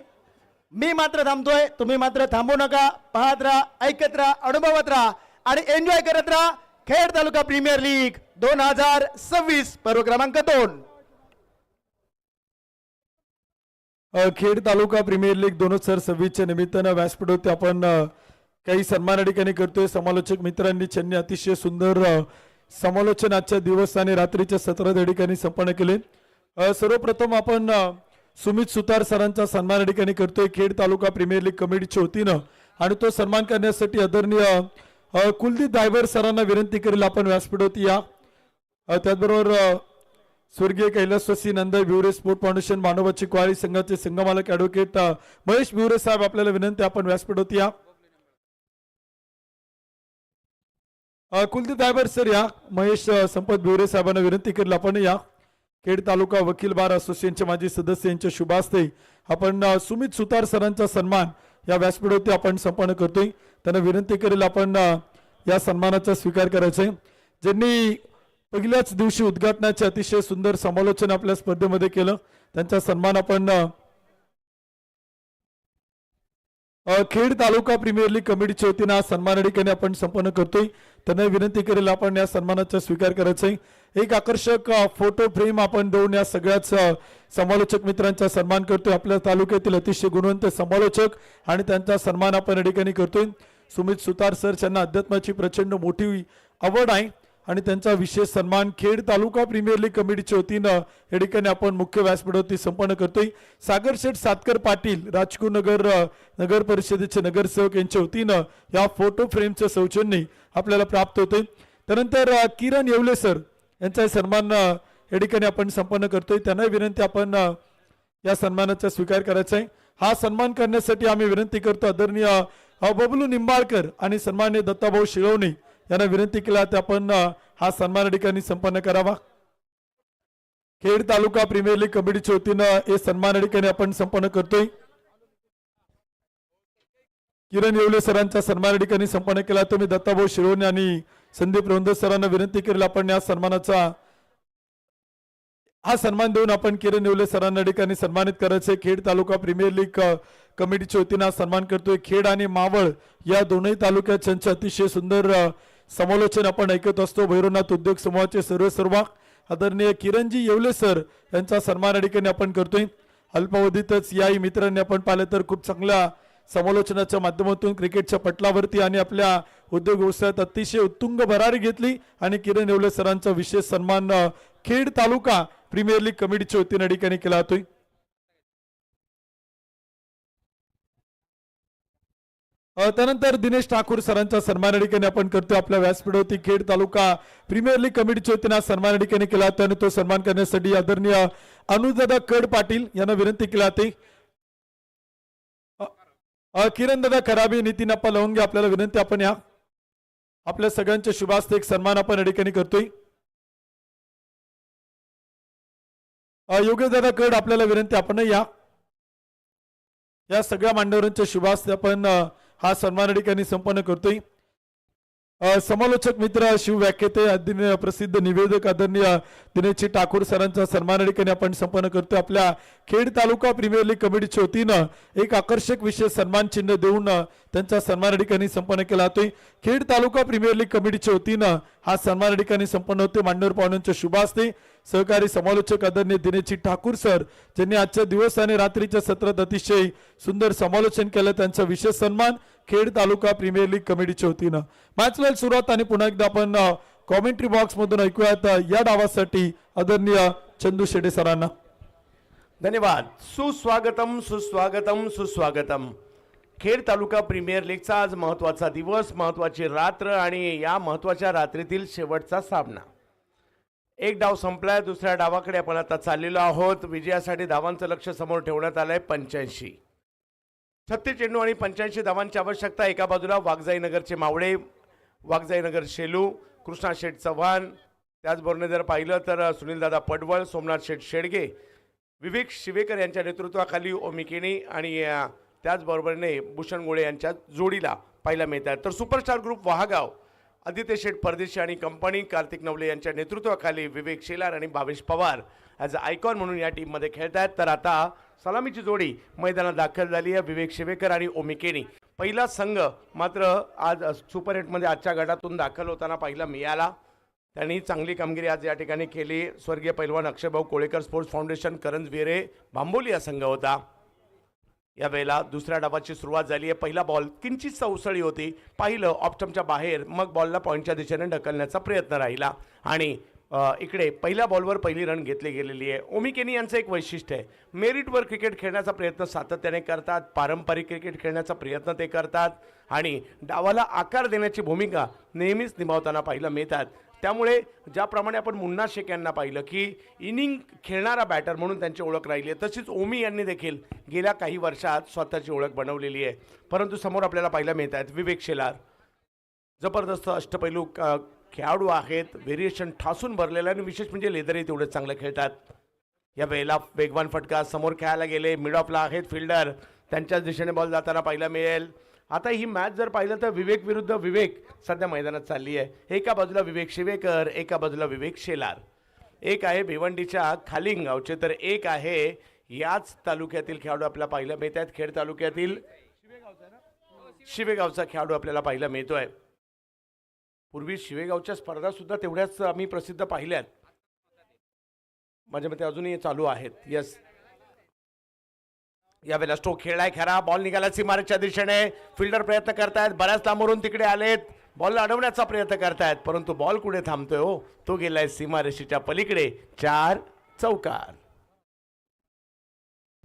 मी मात्र थांबतोय, तुम्ही मात्र थांबू नका. पाहत राहा, ऐकत राहा, अनुभवत राहा आणि एन्जॉय करत राहा. खेड तालुका प्रीमियर लीग 2026 पर्व क्रमांक 2. खेड तालुका प्रीमियर लीग 2026 च्या निमित्तानं व्यासपीठ होते आपण काही सन्मान या ठिकाणी करतोय. समालोचक मित्रांनी त्यांनी अतिशय सुंदर समालोचन आजच्या दिवस आणि रात्रीच्या सत्रात या ठिकाणी संपन्न केले. सर्वप्रथम आपण सुमित सुतार सरांचा सन्मान या ठिकाणी करतोय खेड तालुका प्रीमियर लीग कमिटीच्या वतीनं. आणि तो सन्मान करण्यासाठी आदरणीय कुलदीप दायवर सरांना विनंती करेल आपण व्यासपीठावरती या. त्याचबरोबर स्वर्गीय कैलासवासी नंदा भिवरे स्पोर्ट फाउंडेशन मानवाची क्वारी संघाचे संघमालक ऍडव्होकेट महेश भिवरे साहेब आपल्याला विनंती आपण व्यासपीठावरती या. कुलदीप दायवर सर या. महेश संपत भिवरे साहेबांना विनंती करेल आपण या. खेड तालुका वकील बार असोसिएशनचे माजी सदस्य यांच्या शुभ हस्ते आपण सुमित सुतार सरांचा सन्मान या व्यासपीठावरती आपण संपन्न करतोय. त्यांना विनंती करेल आपण या सन्मानाचा स्वीकार करायचा आहे. ज्यांनी पहिल्याच दिवशी उद्घाटनाचे अतिशय सुंदर समालोचन आपल्या स्पर्धेमध्ये केलं त्यांचा सन्मान आपण खेड तालुका प्रीमियर लीग कमिटीच्या वतीनं हा सन्मान या ठिकाणी आपण संपन्न करतोय. त्यांना विनंती करेल आपण या सन्मानाचा स्वीकार करायचा आहे. एक आकर्षक फोटो फ्रेम आपण देऊन या सगळ्याच समालोचक मित्रांचा सन्मान करतोय. आपल्या तालुक्यातील अतिशय गुणवंत समालोचक आणि त्यांचा सन्मान आपण या ठिकाणी करतोय. सुमित सुतार सर यांना अध्यात्माची प्रचंड मोठी आवड आहे आणि त्यांचा विशेष सन्मान खेड तालुका प्रीमियर लीग कमिटीच्या वतीनं या ठिकाणी आपण मुख्य व्यासपीठावरती संपन्न करतोय. सागर शेठ सातकर पाटील राजकुर नगर परिषदेचे नगरसेवक यांच्या वतीनं या फोटो फ्रेमचं सौजन्य आपल्याला प्राप्त होते. त्यानंतर किरण येवले सर यांचा सन्मान या ठिकाणी आपण संपन्न करतोय. त्यांना विनंती आपण या सन्मानाचा स्वीकार करायचा आहे. हा सन्मान करण्यासाठी आम्ही विनंती करतो आदरणीय बबलू निंबाळकर आणि सन्माननीय दत्ताभाऊ शिळवणे यांना विनंती केला तर आपण हा सन्मान या ठिकाणी संपन्न करावा. खेड तालुका प्रीमियर लीग कमिटीच्या वतीनं हे सन्मान या ठिकाणी आपण संपन्न करतोय. किरण येवले सरांचा सन्मान या ठिकाणी संपन्न केला. तुम्ही दत्ताभाऊ शिरोणे आणि संदीप रोंदे सरांना विनंती करेल आपण या सन्मानाचा हा सन्मान देऊन आपण किरण येवले सरांना या ठिकाणी सन्मानित करायचे. खेड तालुका प्रीमियर लीग कमिटीच्या वतीनं हा सन्मान करतोय. खेड आणि मावळ या दोनही तालुक्यात त्यांचे अतिशय सुंदर समालोचन आपण ऐकत असतो. भैरवनाथ उद्योग समूहाचे सर्व आदरणीय किरणजी येवले सर यांचा सन्मान या ठिकाणी आपण करतोय. अल्पावधीतच याही मित्रांनी आपण पाहिलं तर खूप चांगल्या समालोचनाच्या माध्यमातून क्रिकेटच्या पटलावरती आणि आपल्या उद्योग व्यवसायात अतिशय उत्तुंग भरारी घेतली आणि किरण येवले सरांचा विशेष सन्मान खेड तालुका प्रीमियर लीग कमिटीच्या वतीने या ठिकाणी केला जातोय. त्यानंतर दिनेश ठाकूर सरांचा सन्मान या ठिकाणी आपण करतोय. आपल्या व्यासपीठावरती खेड तालुका प्रीमियर लीग कमिटीच्या वतीने सन्मान या ठिकाणी केला जातो आणि तो सन्मान करण्यासाठी आदरणीय अनुजदादा कड पाटील यांना विनंती केली जाते. किरण दादा खराबी, नितीन अप्पा लवंगे आपल्याला विनंती आपण या आपल्या सगळ्यांच्या शुभास्ते एक सन्मान आपण या ठिकाणी करतोय. योगेश दादा कड आपल्याला विनंती आपण या सगळ्या मान्यवरांच्या शुभास्ते आपण हा सन्मान या ठिकाणी संपन्न करतोय. समालोचक मित्र शिवव्याख्याते आदरणीय प्रसिद्ध निवेदक आदरणीय दिनेश ठाकूर सरांचा सन्मान या ठिकाणी आपण संपन्न करतोय. आपल्या खेड तालुका प्रीमियर लीग कमिटीच्या वतीनं एक आकर्षक विशेष सन्मान चिन्ह देऊन त्यांचा सन्मान या ठिकाणी संपन्न केला जातोय. खेड तालुका प्रीमियर लीग कमिटीच्या वतीनं हा सन्मान या ठिकाणी संपन्न होते. मान्यवर पाहुण्यांच्या शुभ हस्ते सहकारी समालोचक आदरणीय दिनेश ठाकूर सर ज्यांनी आजच्या दिवस आणि रात्रीच्या सत्रात अतिशय सुंदर समालोचन केलं त्यांचा विशेष सन्मान खेड तालुका प्रीमियर लीग कमिटीच्या वतीनं. मॅच वेळ सुरुवात आणि पुन्हा एकदा आपण कॉमेंट्री बॉक्स मधून ऐकूयात या डावासाठी आदरणीय चंदू शेटे सरांना. धन्यवाद. सुस्वागतम सुस्वागतम सुस्वागतम. खेड तालुका प्रीमियर लीगचा आज महत्त्वाचा दिवस, महत्त्वाची रात्र आणि या महत्त्वाच्या रात्रीतील शेवटचा सामना. एक डाव संपलाय, दुसऱ्या डावाकडे आपण आता चाललेलो आहोत. विजयासाठी धावांचं लक्ष समोर ठेवण्यात आलंय 85. 36 चेंडू आणि 85 धावांची आवश्यकता. एका बाजूला वाघजाईनगरचे मावळे, वाघजाईनगर शेलू, कृष्णा शेठ चव्हाण, त्याचबरोबर जर पाहिलं तर सुनीलदादा पडवळ, सोमनाथ शेठ शेडगे, विवेक शिवेकर यांच्या नेतृत्वाखाली ओमिकेनी आणि त्याचबरोबरने भूषण गोळे यांच्या जोडीला पाहायला मिळत आहेत. तर सुपरस्टार ग्रुप वहागाव, आदित्य शेठ परदेशी आणि कंपनी, कार्तिक नवले यांच्या नेतृत्वाखाली विवेक शेलार आणि Bhavesh Pawar as a icon म्हणून या टीममध्ये खेळत आहेत. तर आता सलामीची जोडी मैदानात दाखल झाली आहे, विवेक शिवेकर आणि ओमिकेनी. पहिला संघ मात्र आज सुपर 8मध्ये आजच्या गटातून दाखल होताना पाहिला मिळाला. त्यांनी चांगली कामगिरी आज या ठिकाणी केली. स्वर्गीय पैलवान अक्षयभाऊ कोळेकर स्पोर्ट्स फाउंडेशन, करंज वेरे, बांबोली हा संघ होता. यावेळेला दुसऱ्या डावाची सुरुवात झाली आहे. पहिला बॉल किंचित उसळी होती, पाहिलं ऑप्टमच्या बाहेर, मग बॉलला पॉईंटच्या दिशेने ढकलण्याचा प्रयत्न राहिला आणि इकडे पहिल्या बॉलवर पहिली रन घेतली गेलेली आहे. ओमिकेनी यांचं एक वैशिष्ट्य आहे, मेरिटवर क्रिकेट खेळण्याचा प्रयत्न सातत्याने करतात, पारंपरिक क्रिकेट खेळण्याचा प्रयत्न ते करतात आणि डावाला आकार देण्याची भूमिका नेहमीच निभावताना पाहायला मिळतात. त्यामुळे ज्याप्रमाणे आपण मुन्ना शेख यांना पाहिलं की इनिंग खेळणारा बॅटर म्हणून त्यांची ओळख राहिली आहे, तशीच ओमी यांनी देखील गेल्या काही वर्षात स्वतःची ओळख बनवलेली आहे. परंतु समोर आपल्याला पाहायला मिळत आहेत विवेक शेलार, जबरदस्त अष्टपैलू खेळाडू आहेत, व्हेरिएशन ठासून भरलेला आणि विशेष म्हणजे लेदरही तेवढे चांगले खेळतात. या वेळेला वेगवान फटका समोर खेळायला गेले, मिड ऑफला आहेत फिल्डर, त्यांच्याच दिशेने बॉल जाताना पाहायला मिळेल. आता ही मॅच जर पाहिलं तर विवेक विरुद्ध विवेक सध्या मैदानात चालली आहे. एका बाजूला विवेक शिवेकर, एका बाजूला विवेक शेलार. एक आहे भिवंडीच्या खालिंग गावचे तर एक आहे याच तालुक्यातील खेळाडू आपल्याला पाहायला मिळत आहेत. खेड तालुक्यातील शिवेगावचा खेळाडू आपल्याला पाहायला मिळतोय. पूर्वी शिवेगावच्या स्पर्धा सुद्धा तेवढ्याच आम्ही प्रसिद्ध पाहिल्यात, माझ्या मते अजूनही चालू आहेत. यस, यावेळेला स्ट्रोक खेळलाय खरा, बॉल निघाला सीमारेषच्या दिशेने, फिल्डर प्रयत्न करतायत, बऱ्याच लांबवरून तिकडे आलेत, बॉलला अडवण्याचा प्रयत्न करतायत, परंतु बॉल कुठे थांबतोय हो, तो गेलाय सीमारेषेच्या पलीकडे. 4 चौकार.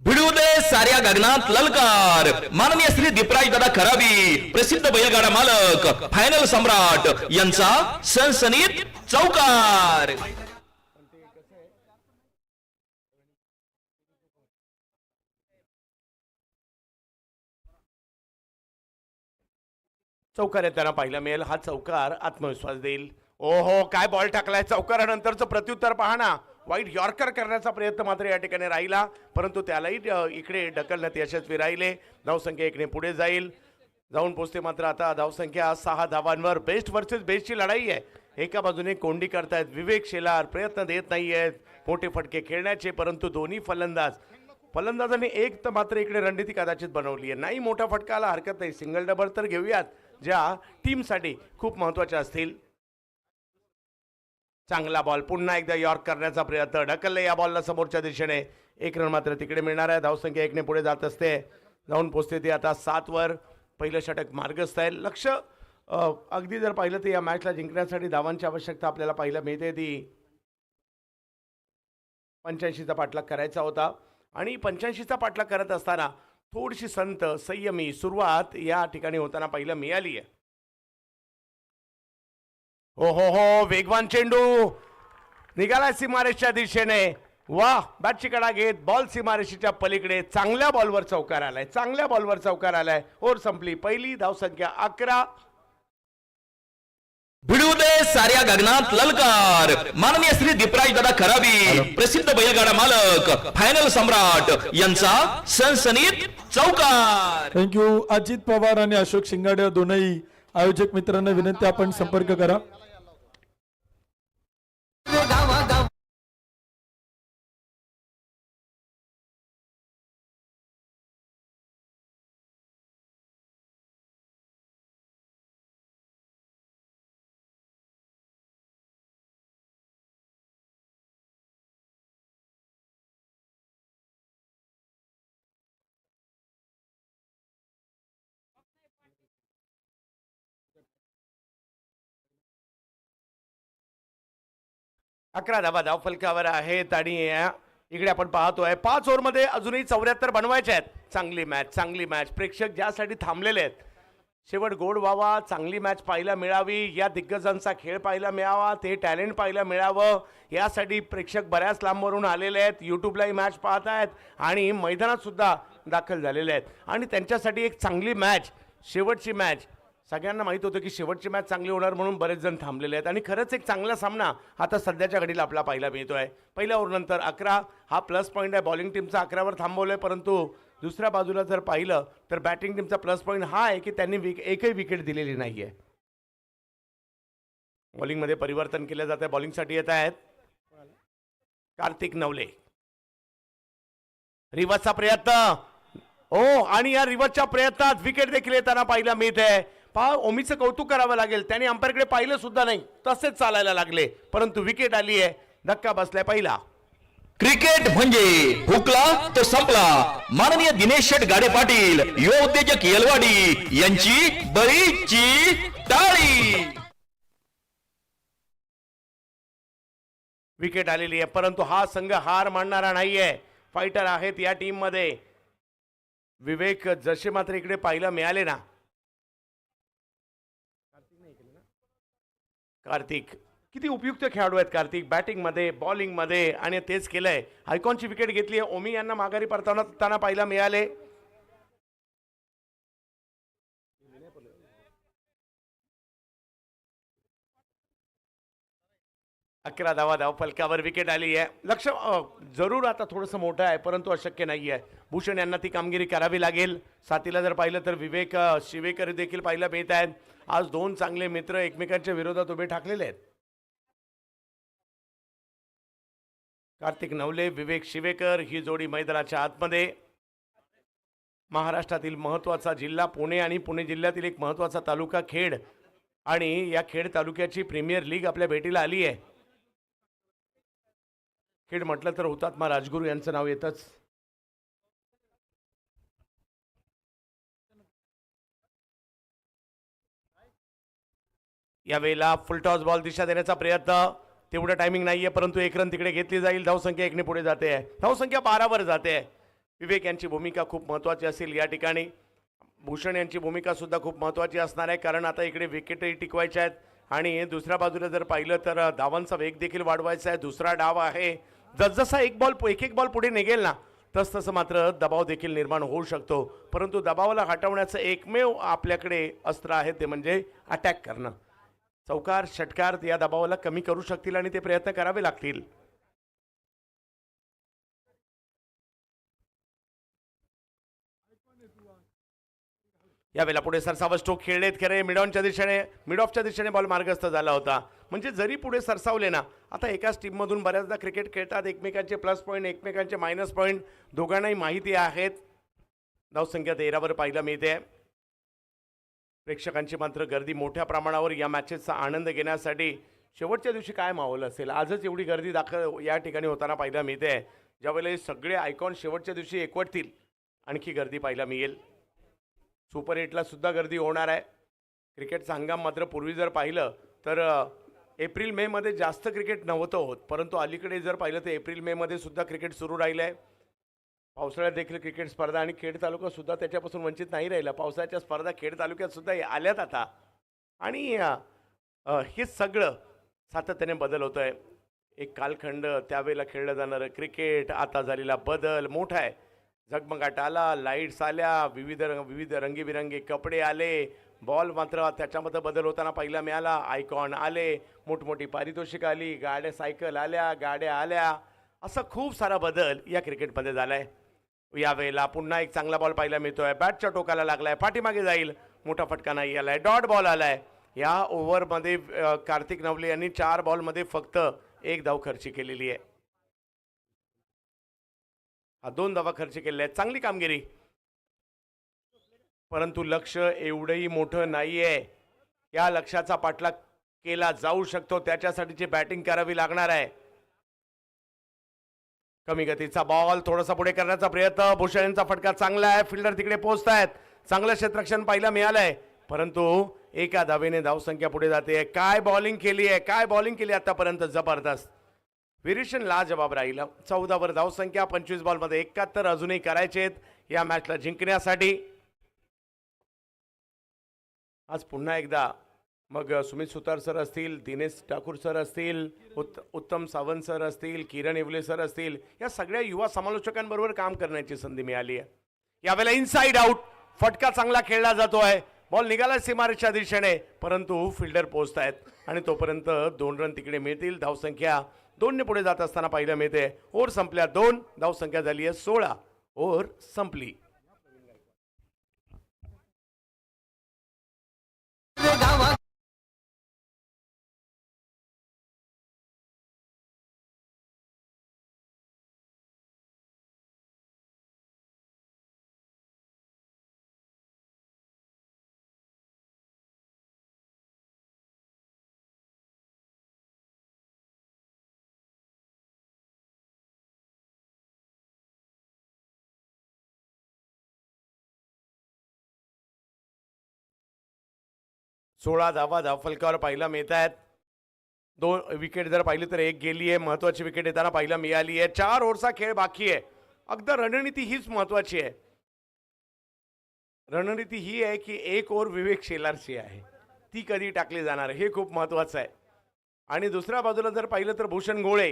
भिडू दे साऱ्या गगनात ललकार. माननीय श्री दीपराज दादा खराबी, प्रसिद्ध बैलगाडा मालक, फायनल सम्राट यांचा सनसनीत चौकार. चौकार येताना पाहायला मिळेल. हा चौकार आत्मविश्वास देईल. ओहो, काय बॉल टाकलाय. चौकारानंतरचं प्रत्युत्तर पहा ना, वाईट यॉर्कर करण्याचा प्रयत्न मात्र या ठिकाणी राहिला, परंतु त्यालाही इकडे ढकलण्यात यशस्वी राहिले. धावसंख्या 1ने पुढे जाईल, जाऊन पोचते मात्र आता धावसंख्या 6 धावांवर. बेस्ट वर्सेस बेस्टची लढाई आहे. एका बाजूने कोंडी करतायत विवेक शेलार, प्रयत्न देत नाही आहेत मोठे फटके खेळण्याचे, परंतु दोन्ही फलंदाजांनी एक तर मात्र इकडे रणनीती कदाचित बनवली आहे. नाही मोठा फटकाला हरकत नाही, सिंगल डबल तर घेऊयात, ज्या टीमसाठी खूप महत्त्वाच्या असतील. चांगला बॉल, पुन्हा एकदा यॉर्क करण्याचा प्रयत्न, ढकलले या बॉलला समोरच्या दिशेने. 1 रन मात्र तिकडे मिळणार आहे. धावसंख्या 1ने पुढे जात असते, जाऊन पोचते ती आता 7 वर. पहिलं षटक मार्गस्थ आहे. लक्ष अगदी जर पाहिलं तर या मॅचला जिंकण्यासाठी धावांची आवश्यकता आपल्याला पाहायला मिळते. ती 85चा पाठलाग करायचा होता आणि 85चा पाठलाग करत असताना थोडीशी संत संयमी सुरुवात या ठिकाणी होताना पाहायला मिळाली आहे. हो हो हो, वेगवान चेंडू निघाला सीमारेषच्या दिशेने. वाह, बॅटची कडा घेत बॉल सीमारेषेच्या पलीकडे. चांगल्या बॉलवर चौकार आलाय, चांगल्या बॉलवर चौकार आलाय. ओव्हर संपली पहिली. धावसंख्या 11. भिडू दे साऱ्या गगनात ललकार. माननीय श्री दीपराज दादा खराबी, प्रसिद्ध बैलगाडा मालक, फायनल सम्राट यांचा सनसनीत चौकार. थँक्यू. अजित पवार आणि अशोक शिंगाडे दोनही आयोजक मित्रांना विनंती, आपण संपर्क करा. अकरा धावा धावफलकावर आहेत आणि इकडे आपण पाहतोय 5 ओव्हरमध्ये अजूनही 74 बनवायचे आहेत. चांगली मॅच, चांगली मॅच. प्रेक्षक ज्यासाठी थांबलेले आहेत, शेवट गोड व्हावा, चांगली मॅच पाहायला मिळावी, या दिग्गजांचा खेळ पाहायला मिळावा, ते टॅलेंट पाहायला मिळावं, यासाठी प्रेक्षक बऱ्याच लांबवरून आलेले आहेत. यूट्यूबलाही मॅच पाहत आहेत आणि मैदानात सुद्धा दाखल झालेले आहेत आणि त्यांच्यासाठी एक चांगली मॅच, शेवटची मॅच सगळ्यांना माहित होतं की शेवटची मॅच चांगली होणार म्हणून बरेच जण थांबलेले आहेत आणि खरंच एक चांगला सामना आता सध्याच्या घडीला आपला पाहायला मिळतोय. पहिल्या ओव्हरनंतर 11 हा प्लस पॉईंट आहे. बॉलिंग टीमचा 11वर थांबवलंय, परंतु दुसऱ्या बाजूला जर पाहिलं तर बॅटिंग टीमचा प्लस पॉईंट हा आहे की त्यांनी एकही विकेट दिलेली नाहीये. बॉलिंगमध्ये परिवर्तन केलं जात आहे. बॉलिंगसाठी येत आहेत कार्तिक नवले. रिवर्सचा प्रयत्न हो, आणि या रिवर्सच्या प्रयत्नात विकेट देखील येताना पाहायला मिळते. ओमीचं कौतुक करावं लागेल, त्यांनी अंपायरकडे पाहिलं सुद्धा नाही, तसेच चालायला लागले, परंतु विकेट आली आहे. धक्का बसलाय पहिला. क्रिकेट म्हणजे हुकला तो संपला. माननीय दिनेश शेठ गाडे पाटील, युवा उद्योजक येलवाडी यांची बरीचशी टाळी. विकेट आलेली आहे, परंतु हा संघ हार मानणारा नाहीये. फायटर आहेत या टीम मध्ये. विवेक जसे मात्र इकडे पाहायला मिळाले ना, कार्तिक किती उपयुक्त खेळाडू आहेत. कार्तिक बॅटिंग मध्ये, बॉलिंग मध्ये, आणि तेच केलंय. आयकॉनची विकेट घेतली आहे. ओमी यांना माघारी परतवताना पाहायला मिळाले. अकरा धावा फलकावर विकेट आली आहे. लक्ष जरूर आता थोडंसं मोठं आहे, परंतु अशक्य नाही आहे. भूषण यांना ती कामगिरी करावी लागेल. साथीला जर पाहिलं तर विवेक शिवेकर देखील पाहायला मिळत आहेत. आज दोन चांगले मित्र एकमेकांच्या विरोधात उभे ठाकलेले आहेत. कार्तिक नवले, विवेक शिवेकर ही जोडी मैदानाच्या आतमध्ये. महाराष्ट्रातील महत्त्वाचा जिल्हा पुणे आणि पुणे जिल्ह्यातील एक महत्त्वाचा तालुका खेड, आणि या खेड तालुक्याची प्रीमियर लीग आपल्या भेटीला आली आहे. खेड म्हटलं तर हुतात्मा राजगुरू यांचं नाव येतच. यावेळेला फुलटॉस बॉल दिशा देण्याचा प्रयत्न, तेवढं टायमिंग नाहीये, परंतु एक रन तिकडे घेतली जाईल. धावसंख्या 1 ने पुढे जाते आहे. धावसंख्या 12 वर जाते आहे. विवेक यांची भूमिका खूप महत्त्वाची असेल या ठिकाणी. भूषण यांची भूमिका सुद्धा खूप महत्त्वाची असणार आहे, कारण आता इकडे विकेटही टिकवायच्या आहेत आणि दुसऱ्या बाजूला जर पाहिलं तर धावांचा वेग देखील वाढवायचा आहे. दुसरा डाव आहे. जसजसा एक बॉल पुढे निघेल ना, तसं मात्र दबाव देखील निर्माण होऊ शकतो, परंतु दबावाला हटवण्याचं एकमेव आपल्याकडे अस्त्र आहे ते म्हणजे अटॅक करणं. चौकार षटकार या दबावाला कमी करू शकतील आणि ते प्रयत्न करावे लागतील. यावेळेला पुढे सरसाव स्ट्रोक खेळलेत खरे. मिड ऑफच्या दिशेने बॉल मार्गस्थ झाला होता. म्हणजे जरी पुढे सरसावले ना, आता एकाच टीममधून बऱ्याचदा क्रिकेट खेळतात. एकमेकांचे प्लस पॉईंट, एकमेकांचे मायनस पॉईंट दोघांनाही माहिती आहेत. धावसंख्या 13 वर पाहायला मिळते. प्रेक्षकांची मात्र गर्दी मोठ्या प्रमाणावर या मॅचेसचा आनंद घेण्यासाठी. शेवटच्या दिवशी काय माहोल असेल, आजच एवढी गर्दी दाखल या ठिकाणी होताना पाहायला मिळते. ज्यावेळेला सगळे आयकॉन शेवटच्या दिवशी एकवटतील, आणखी गर्दी पाहायला मिळेल. सुपर 8ला सुद्धा गर्दी होणार आहे. क्रिकेटचा हंगाम मात्र पूर्वी जर पाहिलं तर एप्रिल मे मध्ये जास्त क्रिकेट नव्हतं होत, परंतु अलीकडे जर पाहिलं तर एप्रिल मे मध्ये सुद्धा क्रिकेट सुरू राहिलं आहे. पावसाळ्यात देखील क्रिकेट स्पर्धा, आणि खेड तालुका सुद्धा त्याच्यापासून वंचित नाही राहिला. पावसाळ्याच्या स्पर्धा खेड तालुक्यात सुद्धा आल्यात आता, आणि हे सगळं सातत्याने बदल होत आहे. एक कालखंड त्यावेळेला खेळलं जाणारं क्रिकेट, आता झालेला बदल मोठा आहे. झगमगाट आला, लाईट्स आल्या, विविध रंगीबिरंगी कपडे आले. बॉल मात्र त्याच्यामध्ये बदल होताना पाहायला मिळाला. आयकॉन आले, मोठमोठी पारितोषिकं आली, गाड्या सायकल आल्या, गाड्या आल्या, असा खूप सारा बदल या क्रिकेटमध्ये झाला आहे. यावेळेला पुन्हा एक चांगला बॉल पाहायला मिळतोय. बॅटच्या टोकाला लागलाय, पाठीमागे जाईल, मोठा फटका नाही आलाय, डॉट बॉल आलाय. या ओव्हरमध्ये कार्तिक नवले यांनी 4 बॉलमध्ये फक्त 1 धाव खर्च केलेली आहे. 2 धावा खर्च केलेल्या आहेत. चांगली कामगिरी, परंतु लक्ष एवढंही मोठं नाहीये. या लक्ष्याचा पाठलाग केला जाऊ शकतो, त्याच्यासाठीची बॅटिंग करावी लागणार आहे. कमी गतीचा बॉल थोडासा पुढे करण्याचा प्रयत्न. भूषण यांचा फटका चांगला आहे. फिल्डर तिकडे पोहोचतायत. चांगलं क्षेत्ररक्षण पाहायला मिळालंय, परंतु एका धावेने धावसंख्या पुढे जाते. काय बॉलिंग केली आहे, काय बॉलिंग केली आतापर्यंत, जबरदस्त. व्हेरिएशन लाजवाब राहिलं. 14 वर धावसंख्या, 25 बॉलमध्ये 71 अजूनही करायचे आहेत या मॅचला जिंकण्यासाठी. आज पुन्हा एकदा मग सुमित सुतार सर असतील, दिनेश ठाकूर सर असतील, उत्तम सावंत सर असतील, किरण येवले सर असतील, या सगळ्या युवा समालोचकांबरोबर काम करण्याची संधी मिळाली आहे. यावेळेला इनसाइड आउट, फटका चांगला खेळला जातोय. बॉल निघाला सीमारेषच्या दिशेने, परंतु फिल्डर पोहोचतायत आणि तोपर्यंत 2 रन तिकडे मिळतील. धावसंख्या 2 ने पुढे जात असताना पाहायला मिळते. ओव्हर संपल्या 2, धावसंख्या झाली आहे 16. ओव्हर संपली. सोळा धावा धावफलकावर पाहायला मिळत आहेत. 2 विकेट जर पाहिली तर 1 गेली आहे. महत्वाची विकेट येताना पाहायला मिळाली आहे. 4 ओव्हरचा खेळ बाकी आहे. अगदी रणनीती हीच महत्वाची आहे. रणनीती ही आहे की 1 ओव्हर विवेक शेलारची आहे, ती कधी टाकली जाणार हे खूप महत्वाचं आहे. आणि दुसऱ्या बाजूला जर पाहिलं तर भूषण गोळे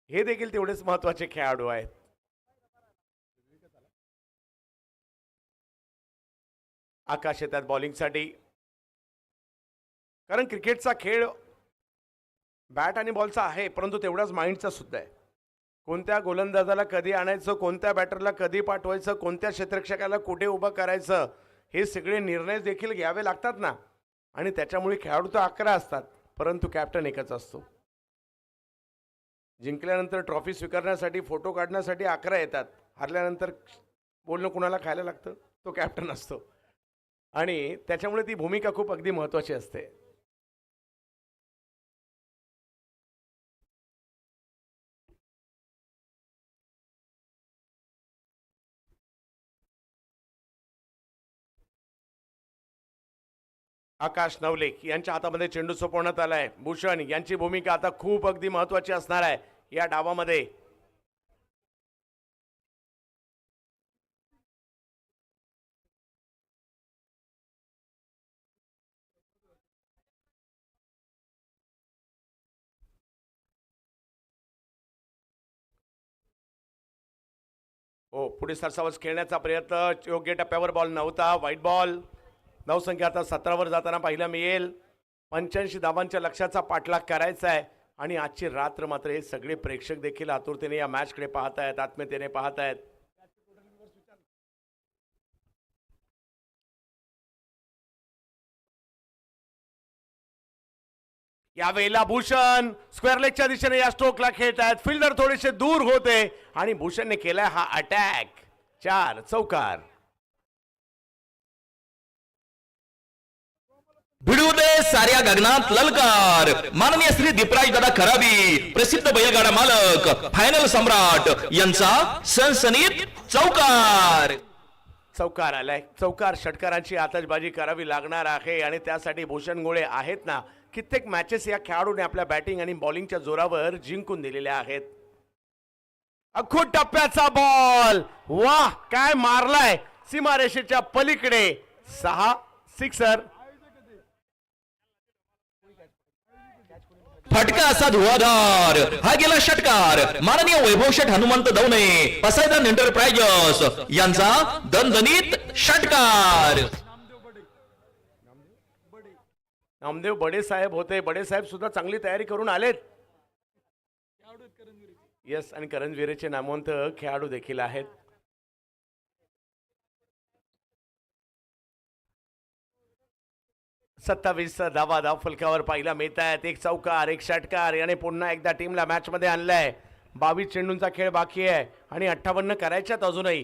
हे देखील तेवढेच महत्वाचे खेळाडू आहेत. आकाश येतात बॉलिंगसाठी, कारण क्रिकेटचा खेळ बॅट आणि बॉलचा आहे, परंतु तेवढाच माइंडचा सुद्धा आहे. कोणत्या गोलंदाजाला कधी आणायचं, कोणत्या बॅटरला कधी पाठवायचं, कोणत्या क्षेत्ररक्षकाला कुठे उभं करायचं, हे सगळे निर्णय देखील घ्यावे लागतात ना. आणि त्याच्यामुळे खेळाडू तर 11 असतात, परंतु कॅप्टन एकच असतो. जिंकल्यानंतर ट्रॉफी स्वीकारण्यासाठी, फोटो काढण्यासाठी 11 येतात. हरल्यानंतर बोलणं कुणाला खायला लागतं, तो कॅप्टन असतो. आणि त्याच्यामुळे ती भूमिका खूप अगदी महत्त्वाची असते. आकाश नवलेक यांच्या हातामध्ये चेंडू सोपवण्यात आलाय. भूषण यांची भूमिका आता खूप अगदी महत्त्वाची असणार आहे या डावामध्ये. हो, पुढे सरसावस खेळण्याचा प्रयत्न, योग्य टप्प्यावर बॉल नव्हता, वाईट बॉल. धावसंख्या आता 17 वर जाताना पाहायला मिळेल. 85 धावांच्या लक्ष्याचा पाठलाग करायचा आहे. आणि आजची रात्र मात्र हे सगळे प्रेक्षक देखील आतुरतेने या मॅचकडे पाहत आहेत, आत्मीयतेने पाहत आहेत. यावेळेला भूषण स्क्वेअर लेगच्या दिशेने या स्ट्रोकला खेळत आहेत. फिल्डर थोडेसे दूर होते आणि भूषणने केलाय हा अटॅक. 4 चौकार. भिडू दे साऱ्या गगनात ललकार. माननीय श्री दीपराज दादा खराबी, प्रसिद्ध बैलगाडा मालक, फायनल सम्राट यांचा सनसनीत चौकार. चौकार आलाय. चौकार षटकारांची आतषबाजी करावी लागणार आहे आणि त्यासाठी भूषण गोळे आहेत ना. कित्येक मॅचेस या खेळाडूने आपल्या बॅटिंग आणि बॉलिंगच्या जोरावर जिंकून दिलेल्या आहेत. अखूट टप्प्याचा बॉल, वाह काय मारलाय सीमारेषेच्या पलीकडे. 6 सिक्सर. फटका असा धुवाधार, हा गेला षटकार. माननीय वैभव शेठ हनुमंत दवणे, पसायदान एंटरप्राइजेस यांचा दणदणीत षटकार. नामदेव बडे साहेब होते. बडे साहेब सुद्धा चांगली तयारी करून आलेत. यस, आणि करंजविरेचे नामवंत खेळाडू देखील आहेत. सत्तावीस धावा धावफलकावर पाहायला मिळत आहेत. 1 चौकार, 1 षटकार याने पुन्हा एकदा टीमला मॅच मध्ये आणलाय. 22 चेंडूंचा खेळ बाकी आहे आणि 58 करायच्यात अजूनही,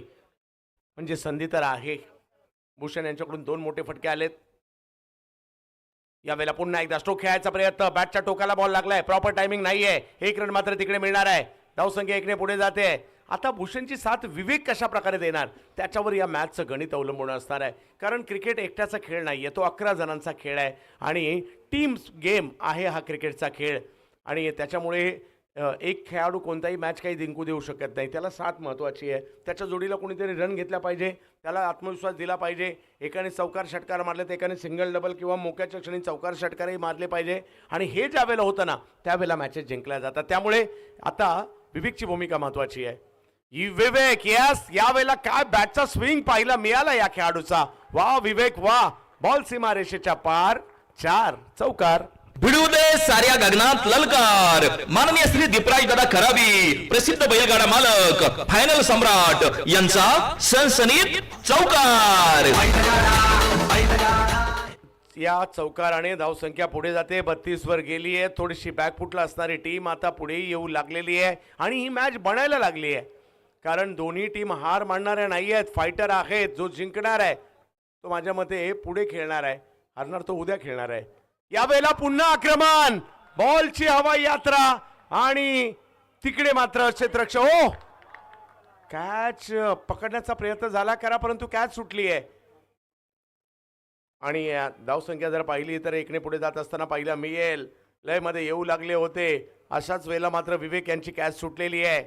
म्हणजे संधी तर आहे. भूषण यांच्याकडून 2 मोठे फटके आलेत. यावेळेला पुन्हा एकदा स्ट्रोक खेळायचा प्रयत्न. बॅटच्या टोकाला बॉल लागलाय, प्रॉपर टायमिंग नाहीये. 1 रन मात्र तिकडे मिळणार आहे. धावसंख्या 1 ने पुढे जाते. आता भूषणची साथ विवेक कशा प्रकारे देणार त्याच्यावर या मॅचचं गणित अवलंबून असणार आहे. कारण क्रिकेट एकट्याचा खेळ नाहीये, तो 11 जणांचा खेळ आहे आणि टीम गेम आहे हा क्रिकेटचा खेळ. आणि त्याच्यामुळे एक खेळाडू कोणताही मॅच काही जिंकू देऊ शकत नाही. त्याला साथ महत्त्वाची आहे. त्याच्या जोडीला कोणीतरी रन घेतला पाहिजे, त्याला आत्मविश्वास दिला पाहिजे. एकाने चौकार षटकार मारले तर एकाने सिंगल डबल किंवा मोक्याच्या क्षणी चौकार षटकारही मारले पाहिजे. आणि हे ज्या वेळेला होतं ना त्यावेळेला मॅचेस जिंकल्या जातात. त्यामुळे आता विवेकची भूमिका महत्त्वाची आहे. विवेक, यस, यावेळेला काय बॅटचा स्विंग पाहायला मिळाला या खेळाडूचा. वा विवेक वा, बॉल सीमारेषेच्या पार, 4 चौकार. भिडू दे साऱ्या गगनात ललकार. माननीय श्री दीपराज दादा खराबी प्रसिद्ध बैलगाडा मालक फायनल सम्राट यांचा सनसनीत चौकार. या चौकाराने धावसंख्या पुढे जाते, 32 वर गेली आहे. थोडीशी बॅकफुटला असणारी टीम आता पुढे येऊ लागलेली आहे आणि ही मॅच बनायला लागली आहे, कारण दोन्ही टीम हार मानणाऱ्या नाही आहेत, फायटर आहेत. जो जिंकणार आहे तो माझ्या मते पुढे खेळणार आहे, हरणार तो उद्या खेळणार आहे. यावेळेला पुन्हा आक्रमण, बॉलची हवाई यात्रा आणि तिकडे मात्र क्षेत्ररक्षक हो कॅच पकडण्याचा प्रयत्न झाला करा, परंतु कॅच सुटली आहे. आणि धावसंख्या जर पाहिली तर 1 ने पुढे जात असताना पाहिला मिळेल, लय मध्ये येऊ लागले होते. अशाच वेळेला मात्र विवेक यांची कॅच सुटलेली आहे.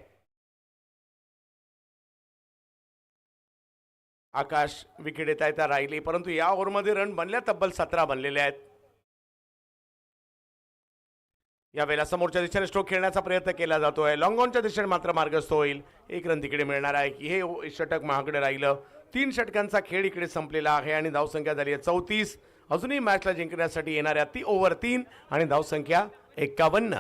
आकाश विकेट येता येता राहिली, परंतु या ओव्हरमध्ये रन बनल्या तब्बल 17 बनलेले आहेत. यावेळेला समोरच्या दिशेने स्ट्रोक खेळण्याचा प्रयत्न केला जातोय, लॉंग ऑनच्या दिशेने मात्र मार्गस्थ होईल. 1 रन तिकडे मिळणार आहे. हे षटक महागडे राहिलं. 3 षटकांचा खेळ इकडे संपलेला आहे आणि धावसंख्या झाली आहे 34. अजूनही मॅचला जिंकण्यासाठी येणाऱ्या ती ओव्हर 3 आणि धावसंख्या 51.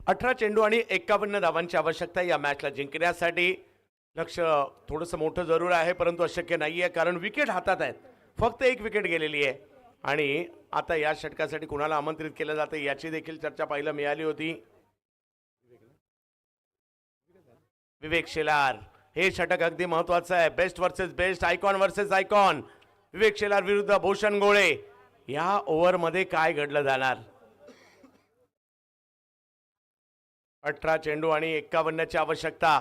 अठरा चेंडू आणि 51 धावांची आवश्यकता या मॅचला जिंकण्यासाठी. लक्ष थोडंसं मोठं जरूर आहे, परंतु अशक्य नाही आहे, कारण विकेट हातात आहेत. फक्त 1 विकेट गेलेली आहे आणि आता या षटकासाठी कुणाला आमंत्रित केलं जातं याची देखील चर्चा पाहायला मिळाली होती. विवेक शेलार, हे षटक अगदी महत्वाचं आहे. Best versus best, icon versus icon. Vivek Shelar विरुद्ध भूषण गोळे. या ओव्हरमध्ये काय घडलं जाणार? 18 चेंडू आणि 51ची आवश्यकता.